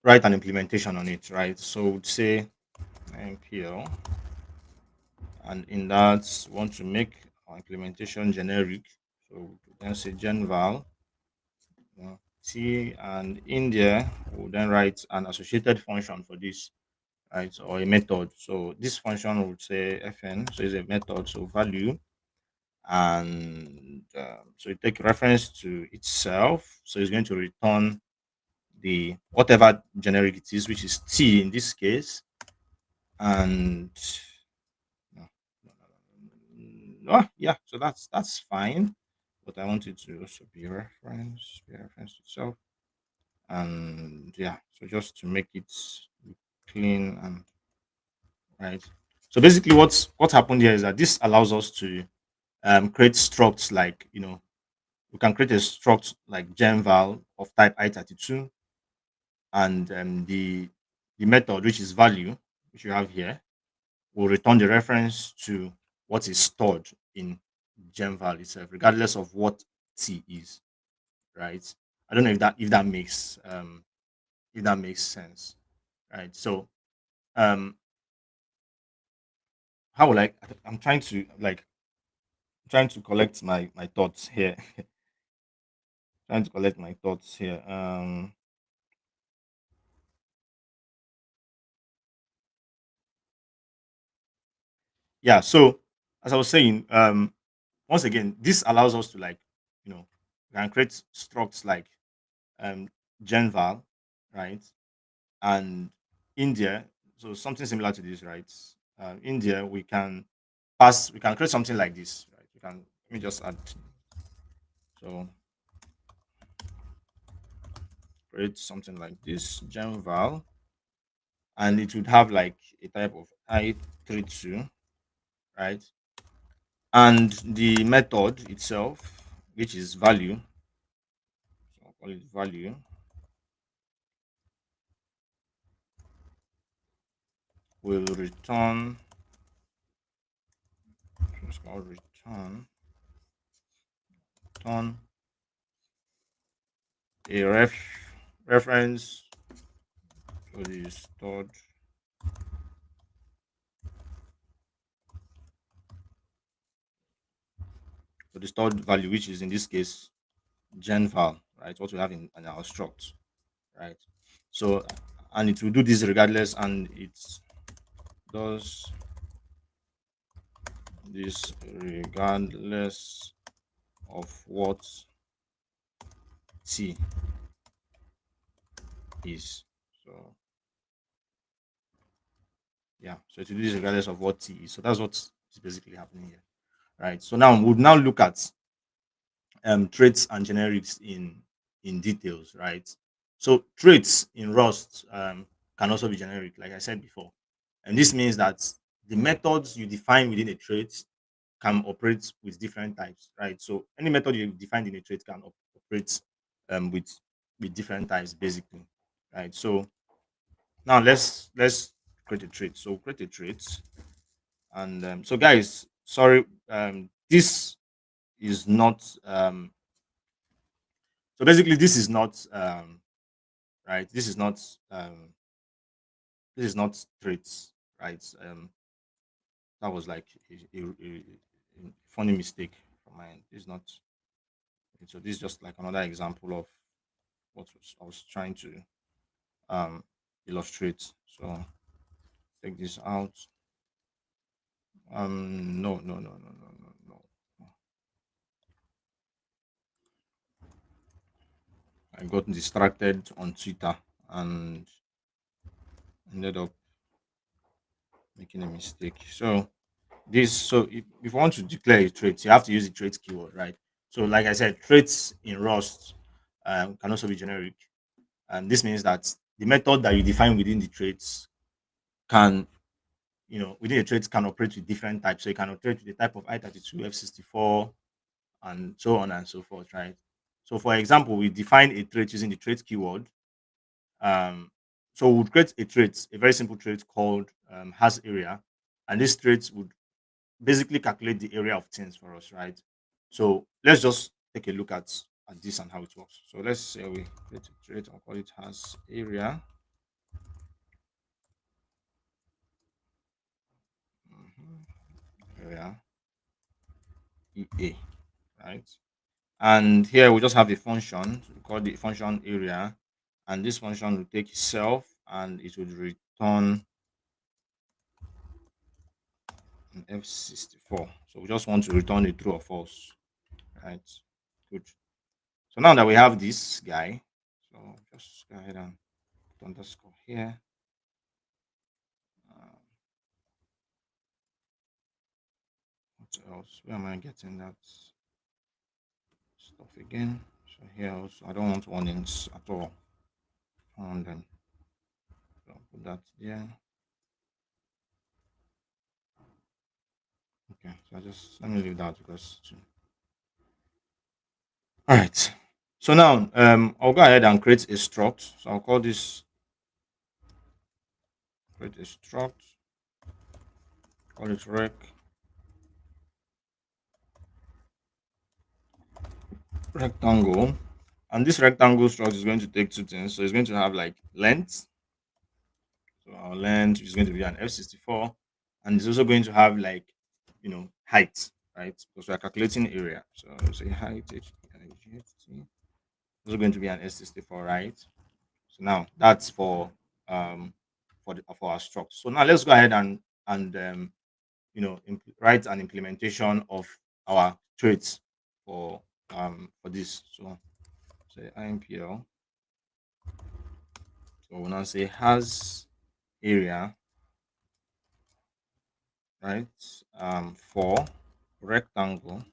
write an implementation on it, right? So we'd say npl, and in that want to make our implementation generic. So we then say genval, t, and in there we'll then write an associated function for this, right? Or a method. So this function would say fn, so it's a method, so value, and so it take reference to itself, so it's going to return the whatever generic it is, which is t in this case. And no, yeah, so that's fine, but I want it to also be reference to itself. And yeah, so just to make it clean and right. So basically what happened here is that this allows us to create structs, like we can create a struct like genval of type i32, and the method, which is value, which you have here, will return the reference to what is stored in genval itself, regardless of what t is, right? I don't know if that makes sense, right? So um how will I'm trying to collect my thoughts here. Trying to collect my thoughts here. Yeah, so as I was saying, once again, this allows us to we can create structs like um genval, right? And in there, so something similar to this, right? in there we can create something like this, right? We can let me just add so create something like this gem val, and it would have like a type of I32, right? And the method itself, which is value, so I'll call it value, will it's called return a reference to the stored value, which is in this case gen val, right? What we have in our struct, right? So, and it will do this regardless, and it does this regardless of what t is. So yeah, so it will do this regardless of what t is. So that's what is basically happening here, right? So now we'll now look at traits and generics in details, right? So traits in Rust can also be generic, like I said before, and this means that the methods you define within a trait can operate with different types, right? So any method you defined in a trait can operate with different types, basically, right? So now let's create a trait. So create a trait, and so guys, sorry, this is not so basically this is not right. Um, this is not traits, right? That was like a funny mistake from my end. This is not. So this is just like another example of I was trying to um illustrate. So take this out. No. I got distracted on Twitter and ended up making a mistake. So if you want to declare a trait, you have to use the trait keyword, right? So like I said, traits in Rust can also be generic, and this means that the method that you define within the traits can within a trait can operate with different types. So you can operate with the type of I32, F64, and so on and so forth, right? So for example, we define a trait using the trait keyword. Um, so we would create a trait, a very simple trait called has area, and this trait would basically calculate the area of things for us, right? So let's just take a look at this and how it works. So let's say we create a trait and call it has area. Mhm. Area EA, right? And here we just have a function so we call the function area, and this function will take itself and it would return an F64. So we just want to return a true or false, right? Good. So now that we have this guy, so just go ahead and put underscore here. Uh, what else? Where am I getting that stuff again? So here also, I don't want warnings at all. And then so I'll put that there. Okay, so I just let me leave that because. All right. So now, I'll go ahead and create a struct. So I'll call this create a struct. Call it rectangle, and this rectangle struct is going to take two things. So it's going to have like length. So our length is going to be an F64, and it's also going to have like height, right? Because we are calculating area. So I'll say height H also going to be an S64, right? So now that's for our struct. So now let's go ahead and write an implementation of our traits for this. So say impl. So we'll now say has area right? For rectangle,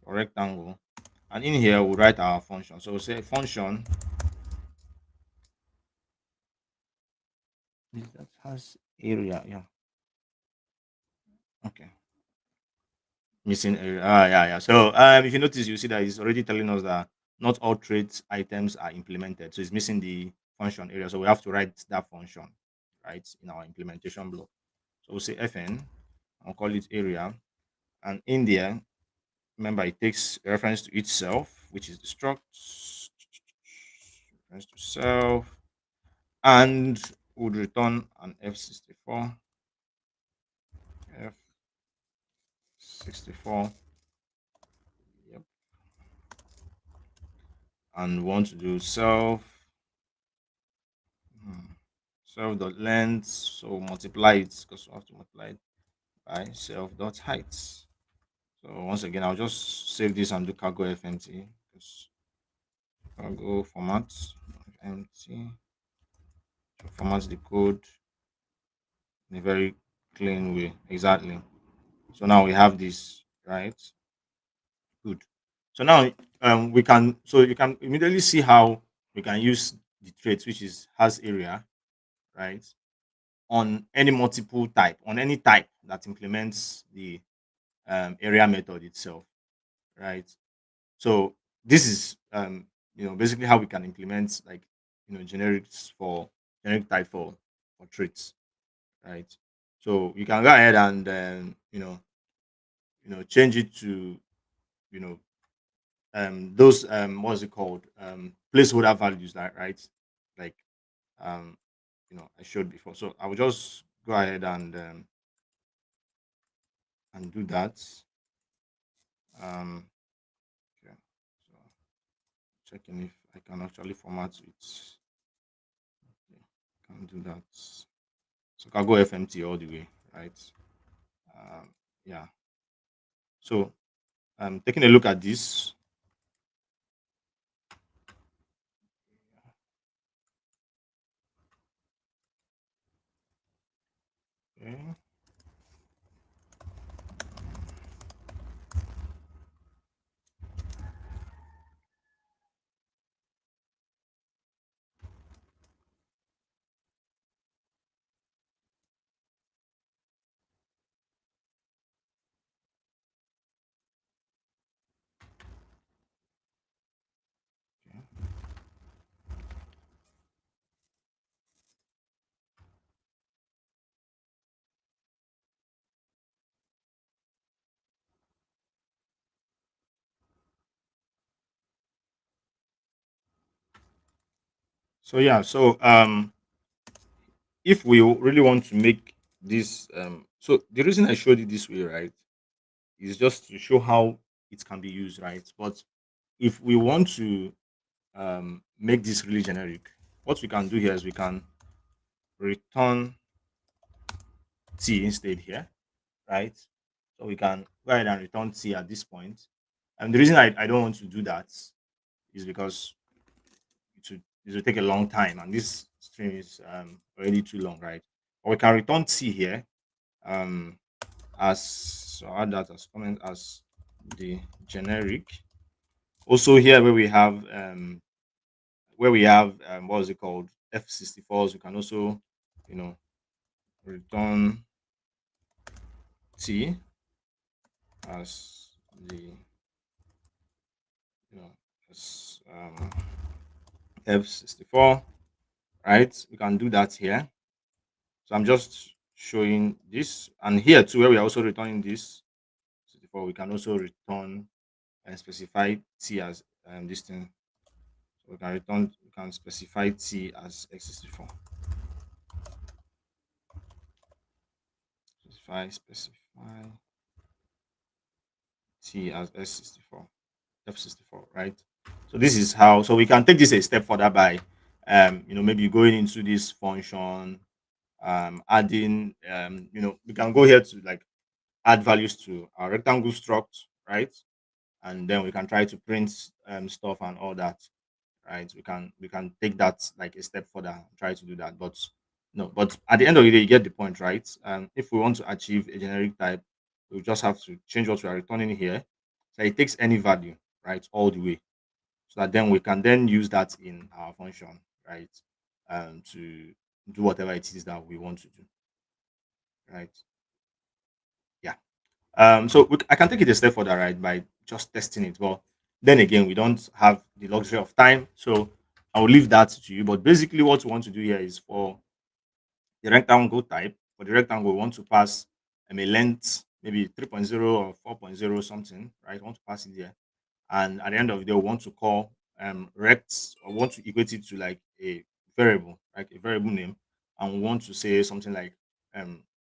rectangle, and in here we'll write our function. So we'll say function that has area. Yeah. Okay. Missing area. Yeah, yeah. So if you notice, you see that it's already telling us that not all traits items are implemented. So it's missing the function area. So we have to write that function, right, in our implementation block. So we'll say fn, I'll call it area. And in there, remember it takes reference to itself, which is the struct, reference to self, and would return an F64, F64, yep, and want to do self, self dot length, so multiply it because we have to multiply it by self dot height. So once again, I'll just save this and do cargo fmt because cargo format fmt to format the code in a very clean way. Exactly. So now we have this, right? Good. So now we can so you can immediately see how we can use the traits which is has area, right? On any multiple type, on any type that implements the area method itself, right? So this is basically how we can implement like generics for generic type for traits, right? So you can go ahead and change it to you know those what's it called placeholder values, like, right, like um I showed before. So I will just go ahead and do that. Okay, so checking if I can actually format it. Okay, can do that. So can go fmt all the way, right? Yeah. So taking a look at this. Okay. So yeah, so if we really want to make this so the reason I showed it this way, right, is just to show how it can be used, right? But if we want to make this really generic, what we can do here is we can return t instead here, right? So we can go ahead and return t at this point. And the reason I don't want to do that is because it will take a long time, and this stream is already too long, right? But we can return t here um, as so add that as comment as the generic. Also here where we have what is it called, F64s, we can also you know return t as the you know as F64, right? We can do that here. So I'm just showing this, and here too where we are also returning this 64, we can also return and specify t as this thing. So we can specify t as x64. Specify t as s64, f64, right? So this is how. So we can take this a step further by, maybe going into this function, adding, we can go here to like add values to our rectangle struct, right? And then we can try to print stuff and all that, right? We can take that like a step further, try to do that, but No, but at the end of the day, you get the point, right? If we want to achieve a generic type, we just have to change what we are returning here. So it takes any value, right, all the way. So that then we can then use that in our function, right? To do whatever it is that we want to do, right? Yeah. So I can take it a step further, right, by just testing it. Well, then again, we don't have the luxury of time, so I will leave that to you. But basically, what we want to do here is for the rectangle type. For the rectangle, we want to pass a length, maybe 3.0 or 4.0 something, right? We want to pass it there. And at the end of the day, we want to call rect, or want to equate it to like a variable, like a variable name. And we want to say something like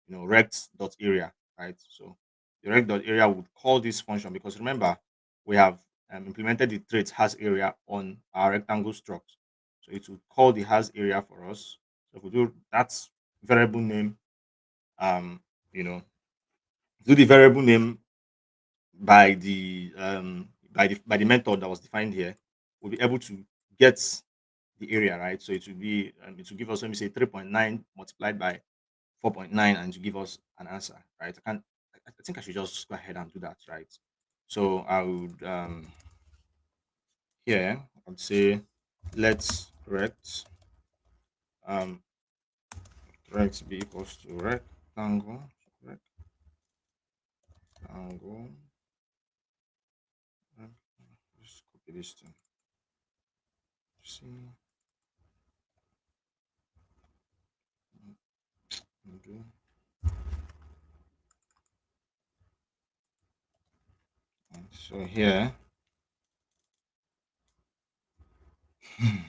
rect dot area, right? So the rect dot area would call this function because remember, we have implemented the trait has area on our rectangle struct. So it will call the has area for us. So if we do that variable name, um, you know, do the variable name by the method that was defined here, we'll be able to get the area, right. So it will give us, let me say, 3.9 multiplied by 4.9, and to give us an answer, right. I think I should just go ahead and do that, right. So I would here I'd say let's um rect be equals to rectangle. um, just copy this to see and do. And so here, okay,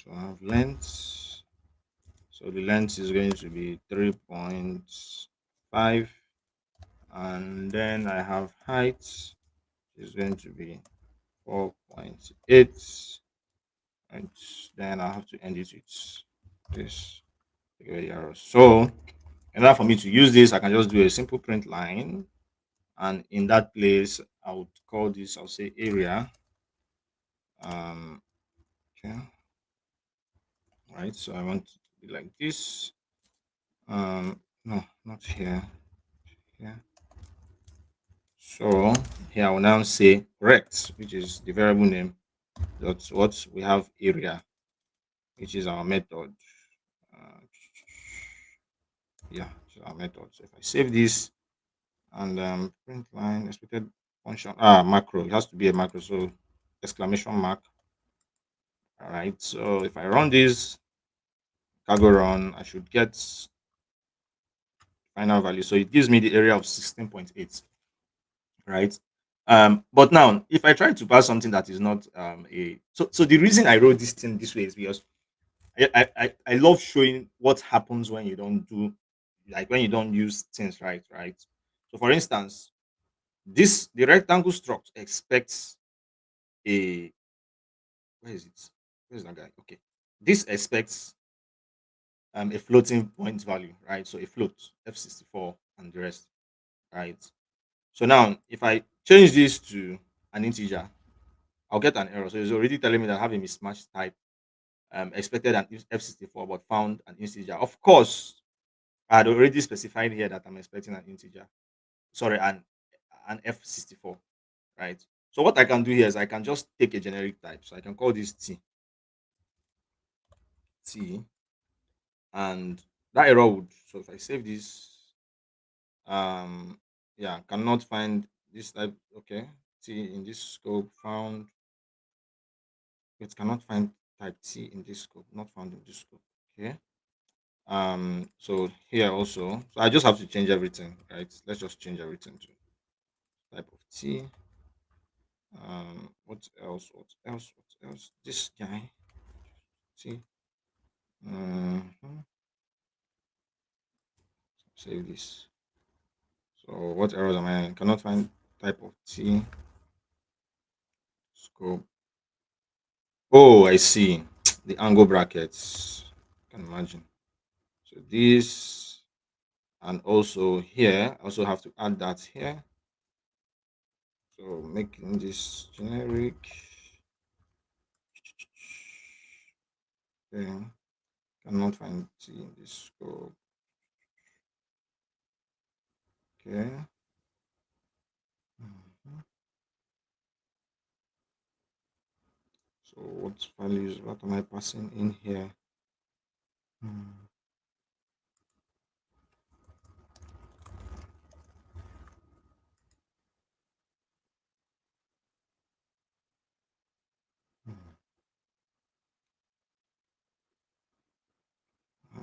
so I have length. So the length is going to be 3.5, and then I have height is going to be 4.8, and then I have to end it with this. Take away the arrows. So in order for me to use this, I can just do a simple print line, and in that place, I would call this. I'll say area. Um, okay, right. So I want it to be like this. No, not here. Here. So here I will now say rect, which is the variable name. That's what we have area, which is our method. Uh, yeah, so our method. So if I save this and print line expected function macro, it has to be a macro. So exclamation mark. All right. So if I run this cargo run, I should get final value. So it gives me the area of 16.8, right? But now if I try to pass something that is not so the reason I wrote this thing this way is because I love showing what happens when you don't do, like when you don't use things right. So for instance, this the rectangle struct expects a where is it? Where's that guy? Okay. This expects a floating point value, right? So a float, F64 and the rest, right? So now if I change this to an integer, I'll get an error. So it's already telling me that I have a mismatch type. Expected an F64 but found an integer. Of course, I had already specified here that I'm expecting an integer. Sorry, an F64, right? So what I can do here is I can just take a generic type. So I can call this T, and that error would. So if I save this, yeah, cannot find this type. Okay, T in this scope found. It cannot find type T in this scope. Not found in this scope. Okay. So here also, so I just have to change everything, right? Let's just change everything to type of T. What else? What else? What else? This guy T. Save this. So what errors am I in? Cannot find type of T scope. Oh, I see the angle brackets. I can imagine. So this, and also here, I also have to add that here. So making this generic. Okay. Cannot find T in this scope. Okay. Mhm. So what values, what am I passing in here? Hmm. Hmm.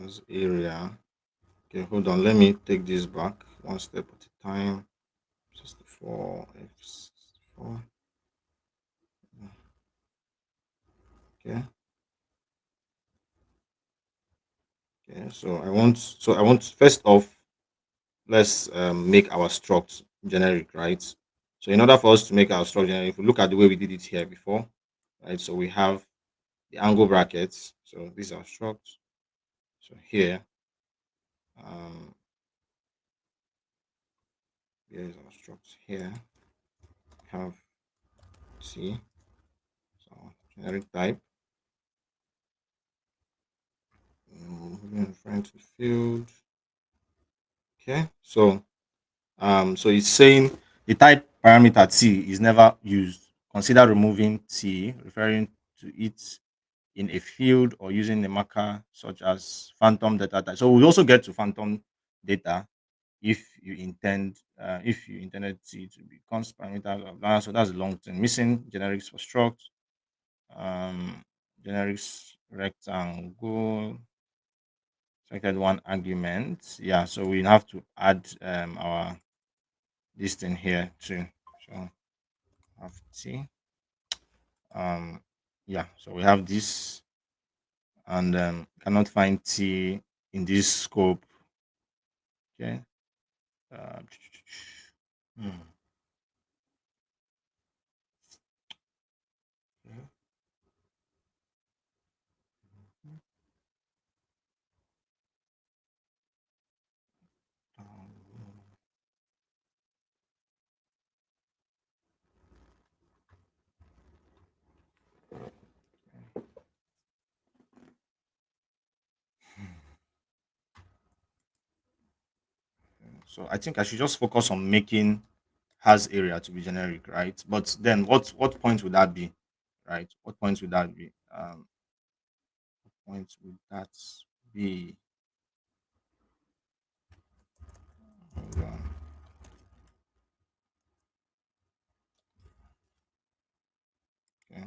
As area. Okay, hold on. Let me take this back one step at a time. 64 F64. Okay. Okay. So I want first off, let's make our struct generic, right? So in order for us to make our struct generic, if we look at the way we did it here before, right? So we have the angle brackets. So these are struct. So here, um, here is our struct. Here have T. So generic type. Moving in front of field. Okay. So it's saying the type parameter t is never used. Consider removing t, referring to it in a field or using a marker such as phantom data type. So we also get to phantom data if you intended t to be const parameter, blah, blah. So that's a long thing. Missing generics for struct, um, generics rectangle, selected one argument. Yeah, so we have to add our this thing here too. So have t. Um, yeah. So we have this, and cannot find t in this scope. Okay. Uh, hmm, okay. Um, so I think I should just focus on making has area to be generic, right? But then what point would that be, right? What point would that be? Point would that be? Hold on. Okay.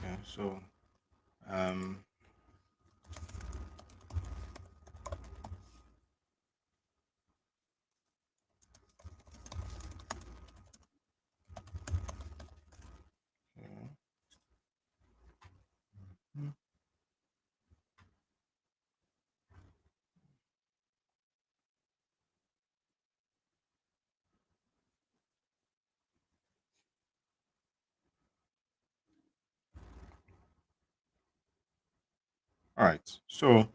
Okay. So um. Okay. All right. So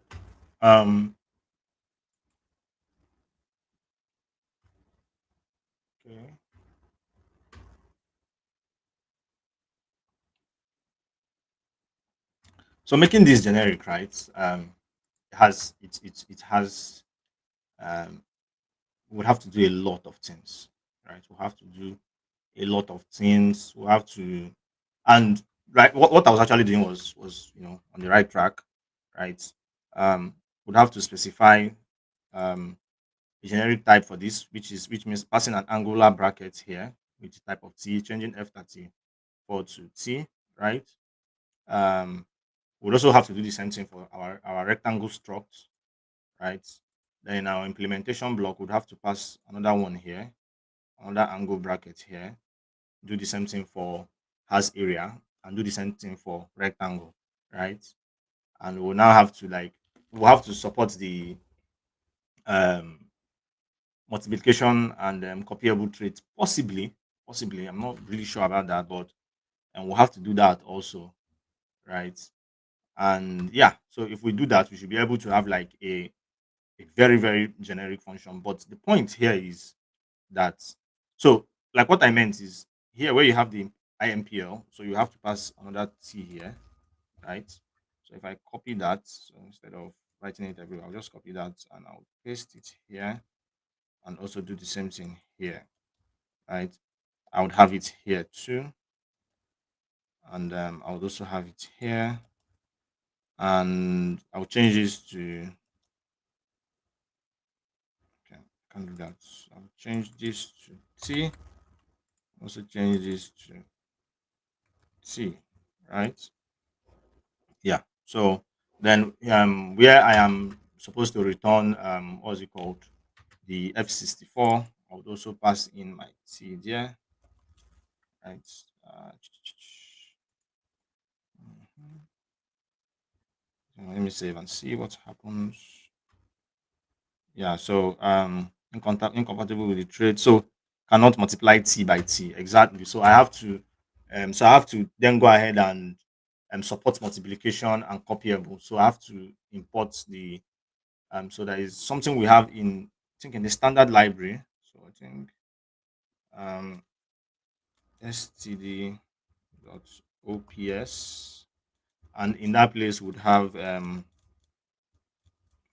um. Okay. So making this generic, right? It has um we'll have to do a lot of things, right? We'll have to do a lot of things. We'll have to and right what I was actually doing was on the right track, right? Would have to specify um a generic type for this, which means passing an angular bracket here with the type of t, changing f34 to t, right? Um we'd also have to do the same thing for our rectangle struct, right? Then in our implementation block, would have to pass another one here, another angle bracket here, do the same thing for has area, and do the same thing for rectangle, right? And we'll now have to we'll have to support the um, multiplication and copyable traits, possibly. I'm not really sure about that, but and we'll have to do that also, right? And yeah, so if we do that, we should be able to have like a very, very generic function. But the point here is that, so like what I meant is here where you have the IMPL, so you have to pass another T here, right? So if I copy that, so instead of writing it everywhere, I'll just copy that and I'll paste it here and also do the same thing here, right? I would have it here too, and I would also have it here, and I'll change this to, okay, can't do that. I'll change this to T, also change this to T, right? Yeah. So then where I am supposed to return what's it called? The F64. I would also pass in my T there. Right. Uh, let me save and see what happens. Yeah, so incompatible with the trade. So cannot multiply T by T. Exactly. So I have to then go ahead and support multiplication and copyable. So I have to import the so there is something we have in, I think, in the standard library. So I think um std dot ops, and in that place would have let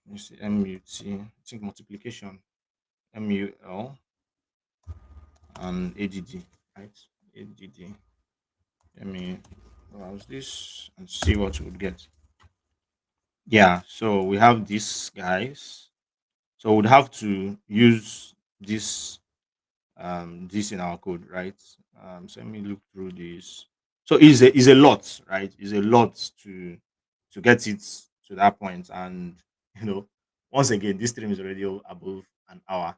me see, mut, I think multiplication, mul, and add, right? Add. Let me browse this and see what we would get. Yeah, so we have these guys. So we'd have to use this in our code, right? So let me look through this. So it's a lot, right? It's a lot to get it to that point. And you know, once again, this stream is already above an hour,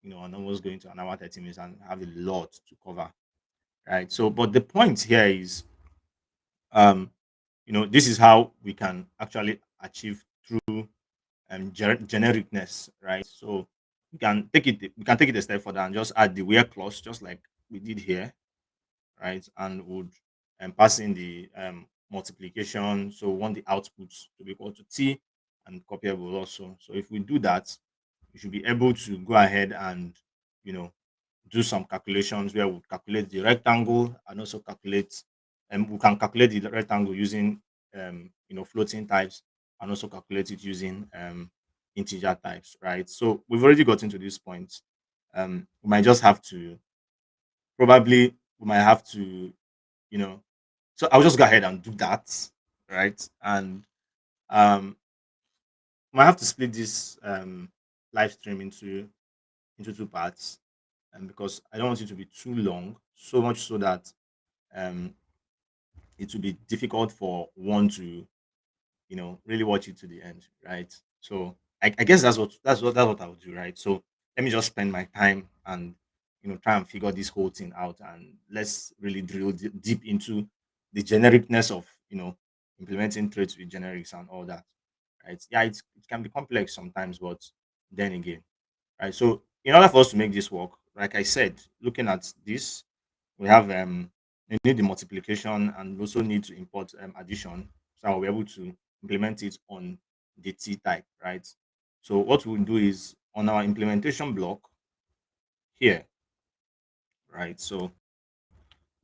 and almost going to an hour 30 minutes, and have a lot to cover, right? So, but the point here is, um, this is how we can actually achieve true genericness, right? So we can take it a step further and just add the where clause, just like we did here, right? And would pass in the multiplication. So we want the output to be equal to T and copyable also. So if we do that, we should be able to go ahead and you know do some calculations where we calculate the rectangle and also calculate, and we can calculate the rectangle using floating types, and also calculate it using integer types, right? So we've already gotten to this point. We might just have to, probably we might have to, you know so I'll just go ahead and do that, right? And we might have to split this live stream into two parts, because I don't want it to be too long, so much so that um, it will be difficult for one to really watch it to the end, right? So I guess that's what I would do, right? So let me just spend my time and try and figure this whole thing out, and let's really drill deep into the genericness of implementing traits with generics and all that, right? Yeah, it can be complex sometimes, but then again, right? So in order for us to make this work, like I said, looking at this, we have you need the multiplication, and we also need to import addition, so I'll be able to implement it on the T type, right? So what we'll do is on our implementation block here, right? So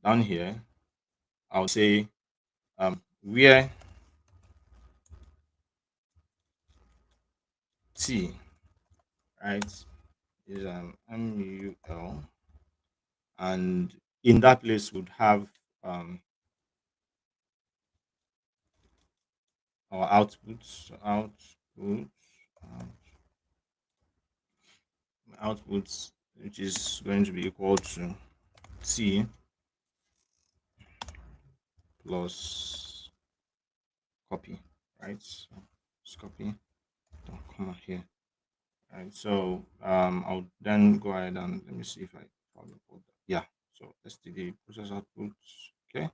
down here, I'll say where T, right, is mul, and in that place would have um our outputs, which is going to be equal to T plus copy, right? So let's copy, don't come out here, right? So I'll then go ahead and let me see if I found the code. Yeah, so std process output, okay,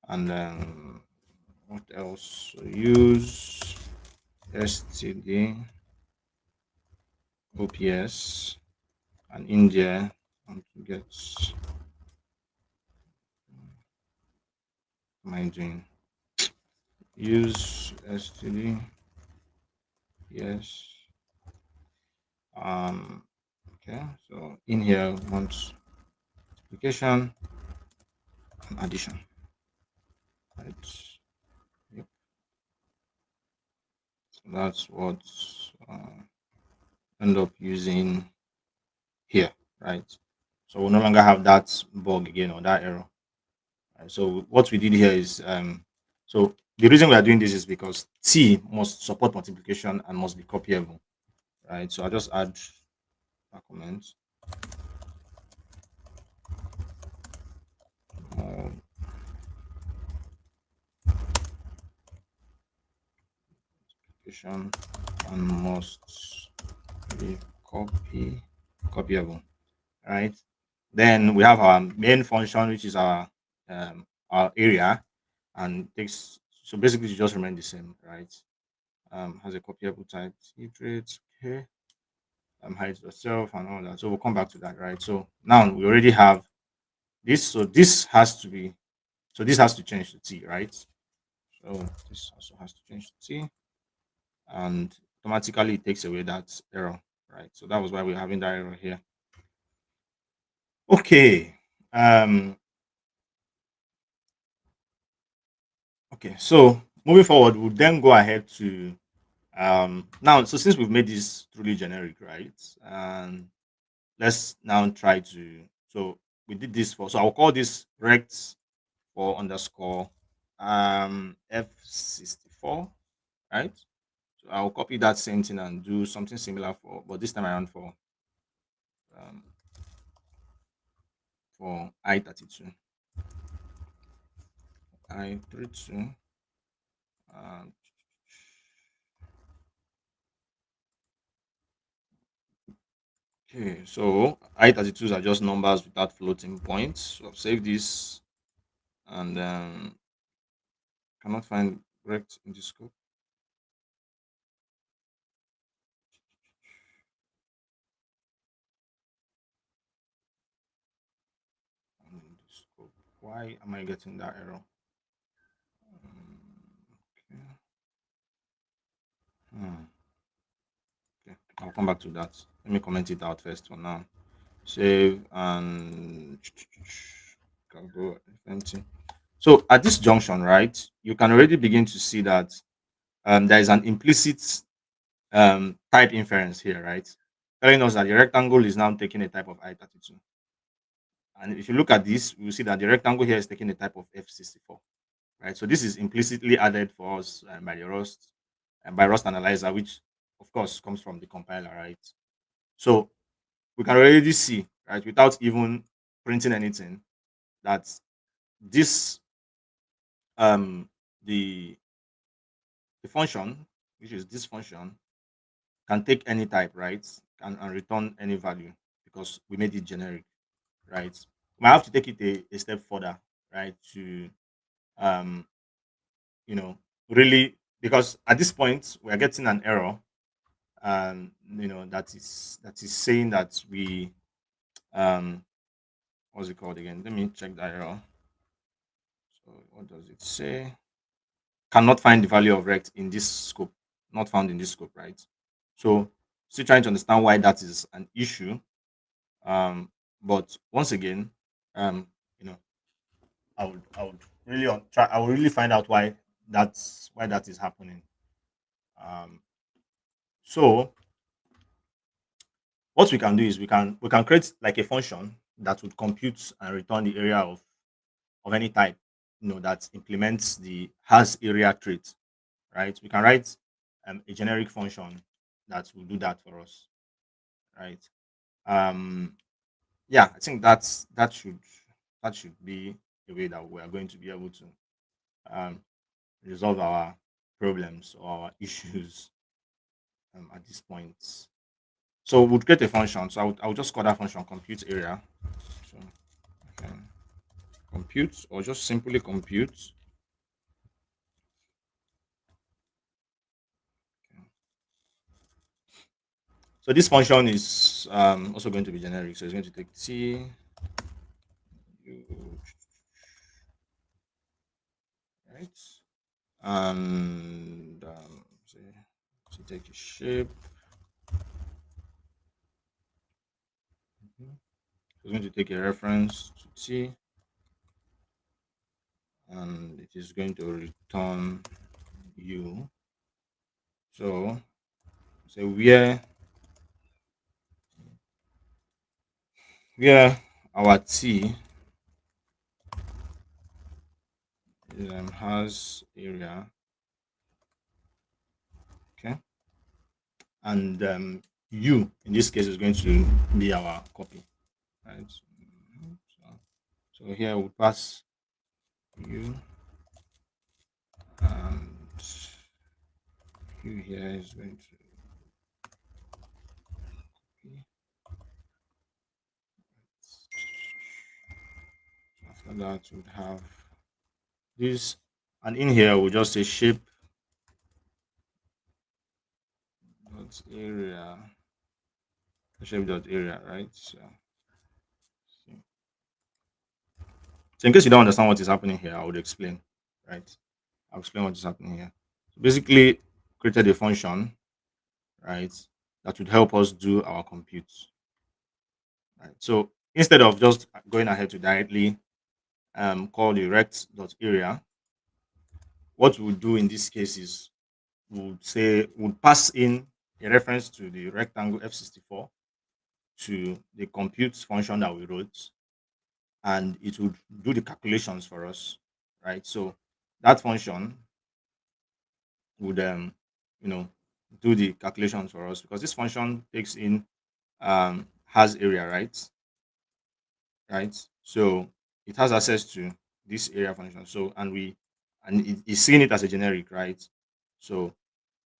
and then what else? So use std ops, and in there I want to get, what am I doing? use std, yes. um okay, so in here we want multiplication and addition, right? Yep. So that's what uh, end up using here, right? So we'll no longer have that bug again or that error. Right? So what we did here is so the reason we are doing this is because T must support multiplication and must be copyable, right? So I'll just add a comment. Multiplication and must be copyable, right? Then we have our main function, which is our area, and takes so basically it just remain the same, right? Has a copyable type, iterate, okay, hide yourself and all that. So we'll come back to that, right? So now we already have this, so this has to be, so this has to change to T, right? So this also has to change to T, and automatically it takes away that error, right? So that was why we're having that error here. Okay. Um, okay, so moving forward, we'll then go ahead to now. So since we've made this truly generic, right? And let's now try to, so we did this for, so I'll call this rect for underscore f64, right? So I'll copy that same thing and do something similar for, but this time around um for I32, I32. um okay, so I32s are just numbers without floating points. So I'll save this, and cannot find rect in the scope. In the scope. Why am I getting that error? Okay. Hmm. Okay, I'll come back to that. Let me comment it out first for now. Save and cargo empty. So at this junction, right, you can already begin to see that there is an implicit type inference here, right? Telling us that the rectangle is now taking a type of I32. And if you look at this, you will see that the rectangle here is taking a type of F64, right? So this is implicitly added for us by the Rust and by Rust Analyzer, which of course comes from the compiler, right? So we can already see, right, without even printing anything, that this um the the function, which is this function, can take any type, right, and return any value because we made it generic, right? We might have to take it a step further, right, to um you know really, because at this point we are getting an error, that is saying that we what's it called again? Let me check that error. So what does it say? Cannot find the value of rect in this scope, not found in this scope, right? So still trying to understand why that is an issue. But once again, um you know I would really try, I would really find out why that is happening. um so what we can do is we can create like a function that would compute and return the area of any type, that implements the has area trait, right? We can write a generic function that will do that for us, right? um yeah, I think that should be the way that we are going to be able to um resolve our problems or our issues at this point. So we'll create a function. So I would just call that function compute area. So okay, compute, or just simply compute. So this function is also going to be generic. So it's going to take t u, right, and so take a shape. Mhm. It's going to take a reference to t, and it is going to return u. So say where our t has area, okay, and u in this case is going to be our copy, right? So here we pass u, and u here is going to be, after that we would have this, and in here we'll just say shape dot area, shape dot area, right? So in case you don't understand what is happening here, I would explain, right? I'll explain what is happening here. So basically, created a function, right, that would help us do our compute, right? So instead of just going ahead to directly call the rect.area, what we'll do in this case is we'll pass in a reference to the rectangle F64 to the compute function that we wrote, and it would do the calculations for us, right? So that function would you know do the calculations for us because this function takes in has area, right, so it has access to this area function, so and it is seeing it as a generic, right? So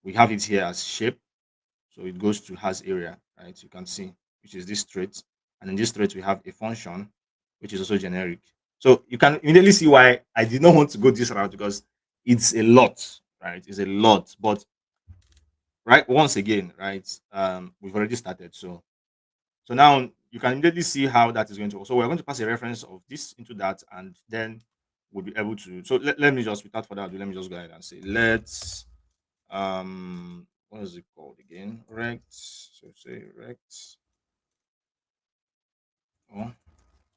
we have it here as shape, so it goes to has area, right? You can see, which is this trait, and in this trait we have a function which is also generic. So you can immediately see why I did not want to go this route, because it's a lot, right? It's a lot, but right, once again, right, we've already started. So now you can immediately see how that is going to work. So we're going to pass a reference of this into that, and then we'll be able to. So let me just, without further ado, let me just go ahead and say let's what is it called again? Rect. So say rect or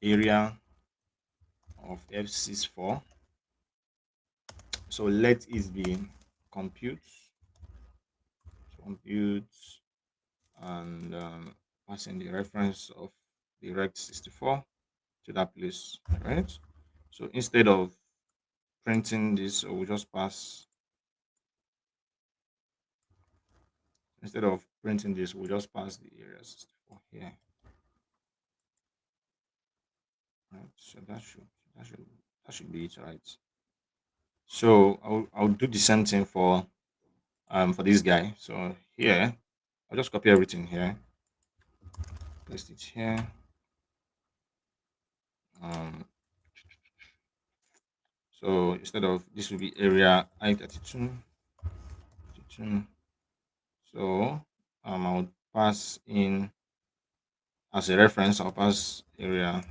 area of F64. So let it be compute, compute, and passing the reference of the rect 64 to that place, right? So instead of printing this, we'll just pass, instead of printing this, we'll just pass the area 64 here, right? So that should that should be it, right? So I'll do the same thing for this guy. So here I'll just copy everything here, paste it here. Um, so instead of this will be area I32, 32. So I'll pass in as a reference. I'll pass area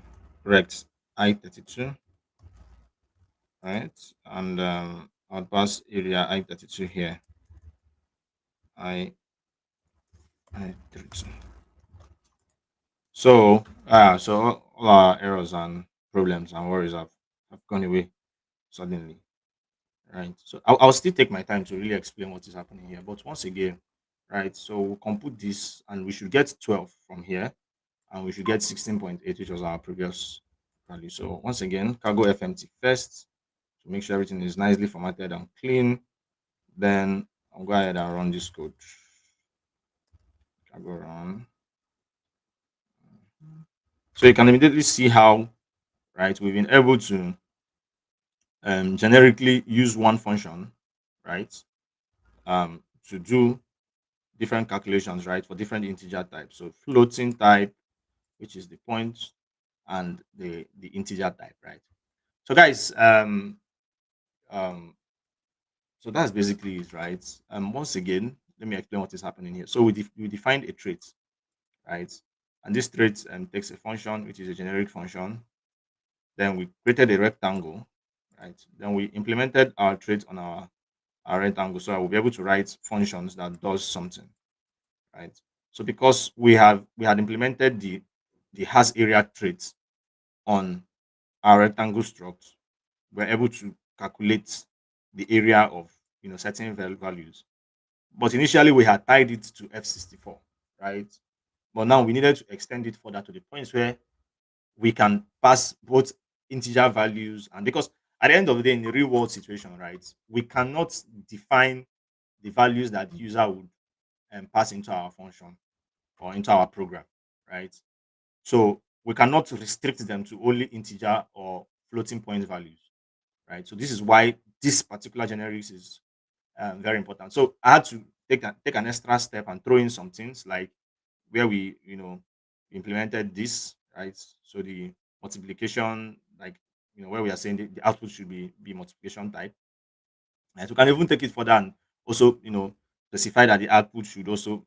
rect I32, right? And I'll pass area I32 here. I I32. So all our errors and problems and worries have gone away suddenly, right? So I'll still take my time to really explain what is happening here. But once again, right? So we'll compute this, and we should get 12 from here, and we should get 16.8, which was our previous value. So once again, cargo FMT first to make sure everything is nicely formatted and clean. Then I'll go ahead and run this code. Cargo run. So you can immediately see how, right, we've been able to generically use one function, right, to do different calculations, right, for different integer types. So floating type, which is the point, and the integer type, right? So guys, um, so that's basically it, right? Once again, let me explain what is happening here. So we defined a trait, right? And this trait takes a function, which is a generic function. Then we created a rectangle, right? Then we implemented our trait on our our rectangle. So I will be able to write functions that does something, right? So because we had implemented the has area trait on our rectangle struct, we're able to calculate the area of certain values. But initially we had tied it to F64, right? But now we needed to extend it further to the points where we can pass both integer values, and because at the end of the day in the real world situation, right, we cannot define the values that the user would pass into our function or into our program, right? So we cannot restrict them to only integer or floating point values, right? So this is why this particular generics is very important. So I had to take an extra step and throw in some things like where we implemented this, right? So the multiplication, like where we are saying the output should be multiplication type, and we can even take it further and also specify that the output should also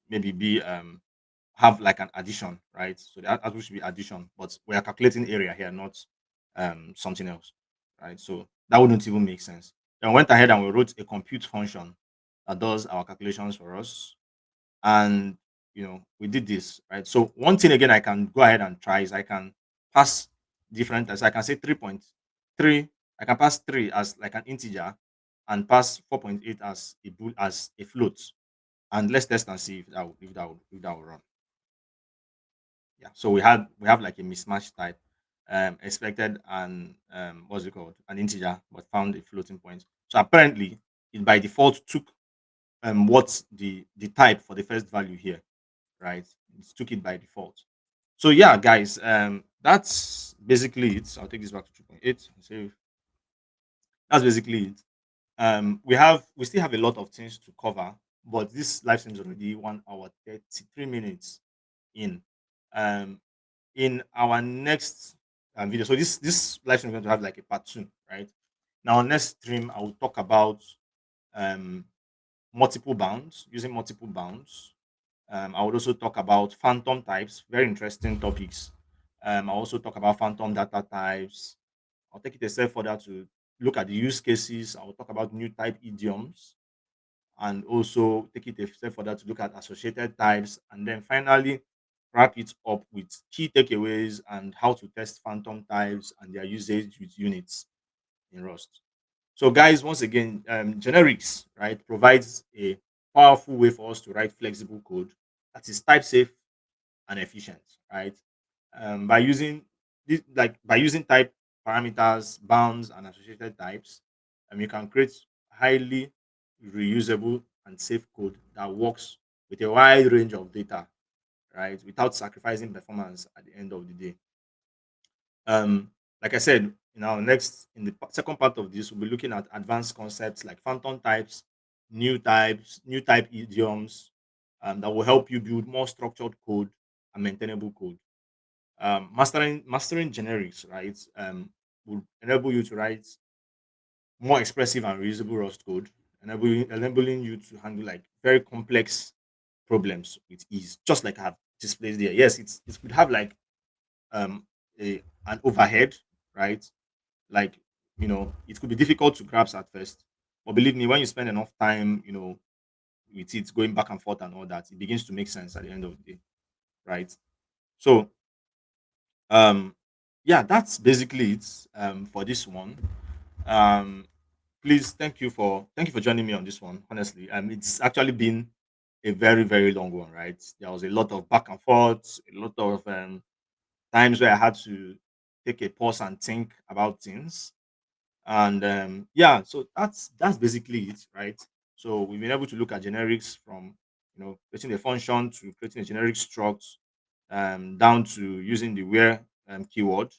maybe be have like an addition, right? So the output should be addition, but we are calculating area here, not something else, right? So that wouldn't even make sense. Then we went ahead and we wrote a compute function that does our calculations for us, and we did this, right? So one thing again I can go ahead and try is I can pass different as I can say 3.3. I can pass 3 as like an integer and pass 4.8 as as a float, and let's test and see if that will run. Yeah, so we have like a mismatch type, expected and what's it called, an integer, but found a floating point. So apparently it by default took what's the type for the first value here, right? It took it by default. So yeah, guys, that's basically it. I'll take this back to 2.8 and save. That's basically it. We still have a lot of things to cover, but this live stream is already 1 hour 33 minutes in. Um, in our next video, so this live stream is going to have like a part two, right? Now, next stream, I will talk about um multiple bounds, using multiple bounds. I would also talk about phantom types, very interesting topics. I'll also talk about phantom data types. I'll take it a step further to look at the use cases. I'll talk about new type idioms, and also take it a step further to look at associated types. And then finally, wrap it up with key takeaways and how to test phantom types and their usage with units in Rust. So, guys, once again, generics, right, provides a powerful way for us to write flexible code that is type safe and efficient, right? By using this, like by using type parameters, bounds, and associated types, you can create highly reusable and safe code that works with a wide range of data, right, without sacrificing performance at the end of the day. Like I said, in the second part of this, we'll be looking at advanced concepts like phantom types, new type idioms, that will help you build more structured code and maintainable code. Mastering generics, right, will enable you to write more expressive and reusable Rust code, enabling you to handle like very complex problems with ease, just like I have displayed there. Yes, it could have like um an overhead, right? Like it could be difficult to grasp at first, but believe me, when you spend enough time, with it going back and forth and all that, it begins to make sense at the end of the day, right? So yeah, that's basically it for this one. um Please, thank you for joining me on this one. Honestly, it's actually been a very very long one, right? There was a lot of back and forth, a lot of times where I had to take a pause and think about things. And yeah, so that's basically it, right? So we've been able to look at generics from creating a function to creating a generic struct, down to using the where keyword,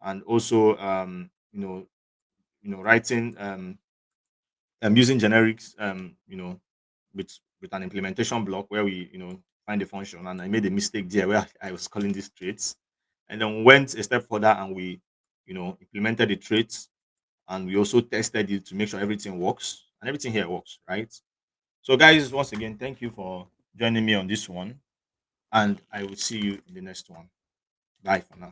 and also writing using generics, with an implementation block where we find a function, and I made a mistake there where I was calling these traits, and then went a step further and we implemented the traits, and we also tested it to make sure everything works, and everything here works, right? So guys, once again, thank you for joining me on this one, and I will see you in the next one. Bye for now.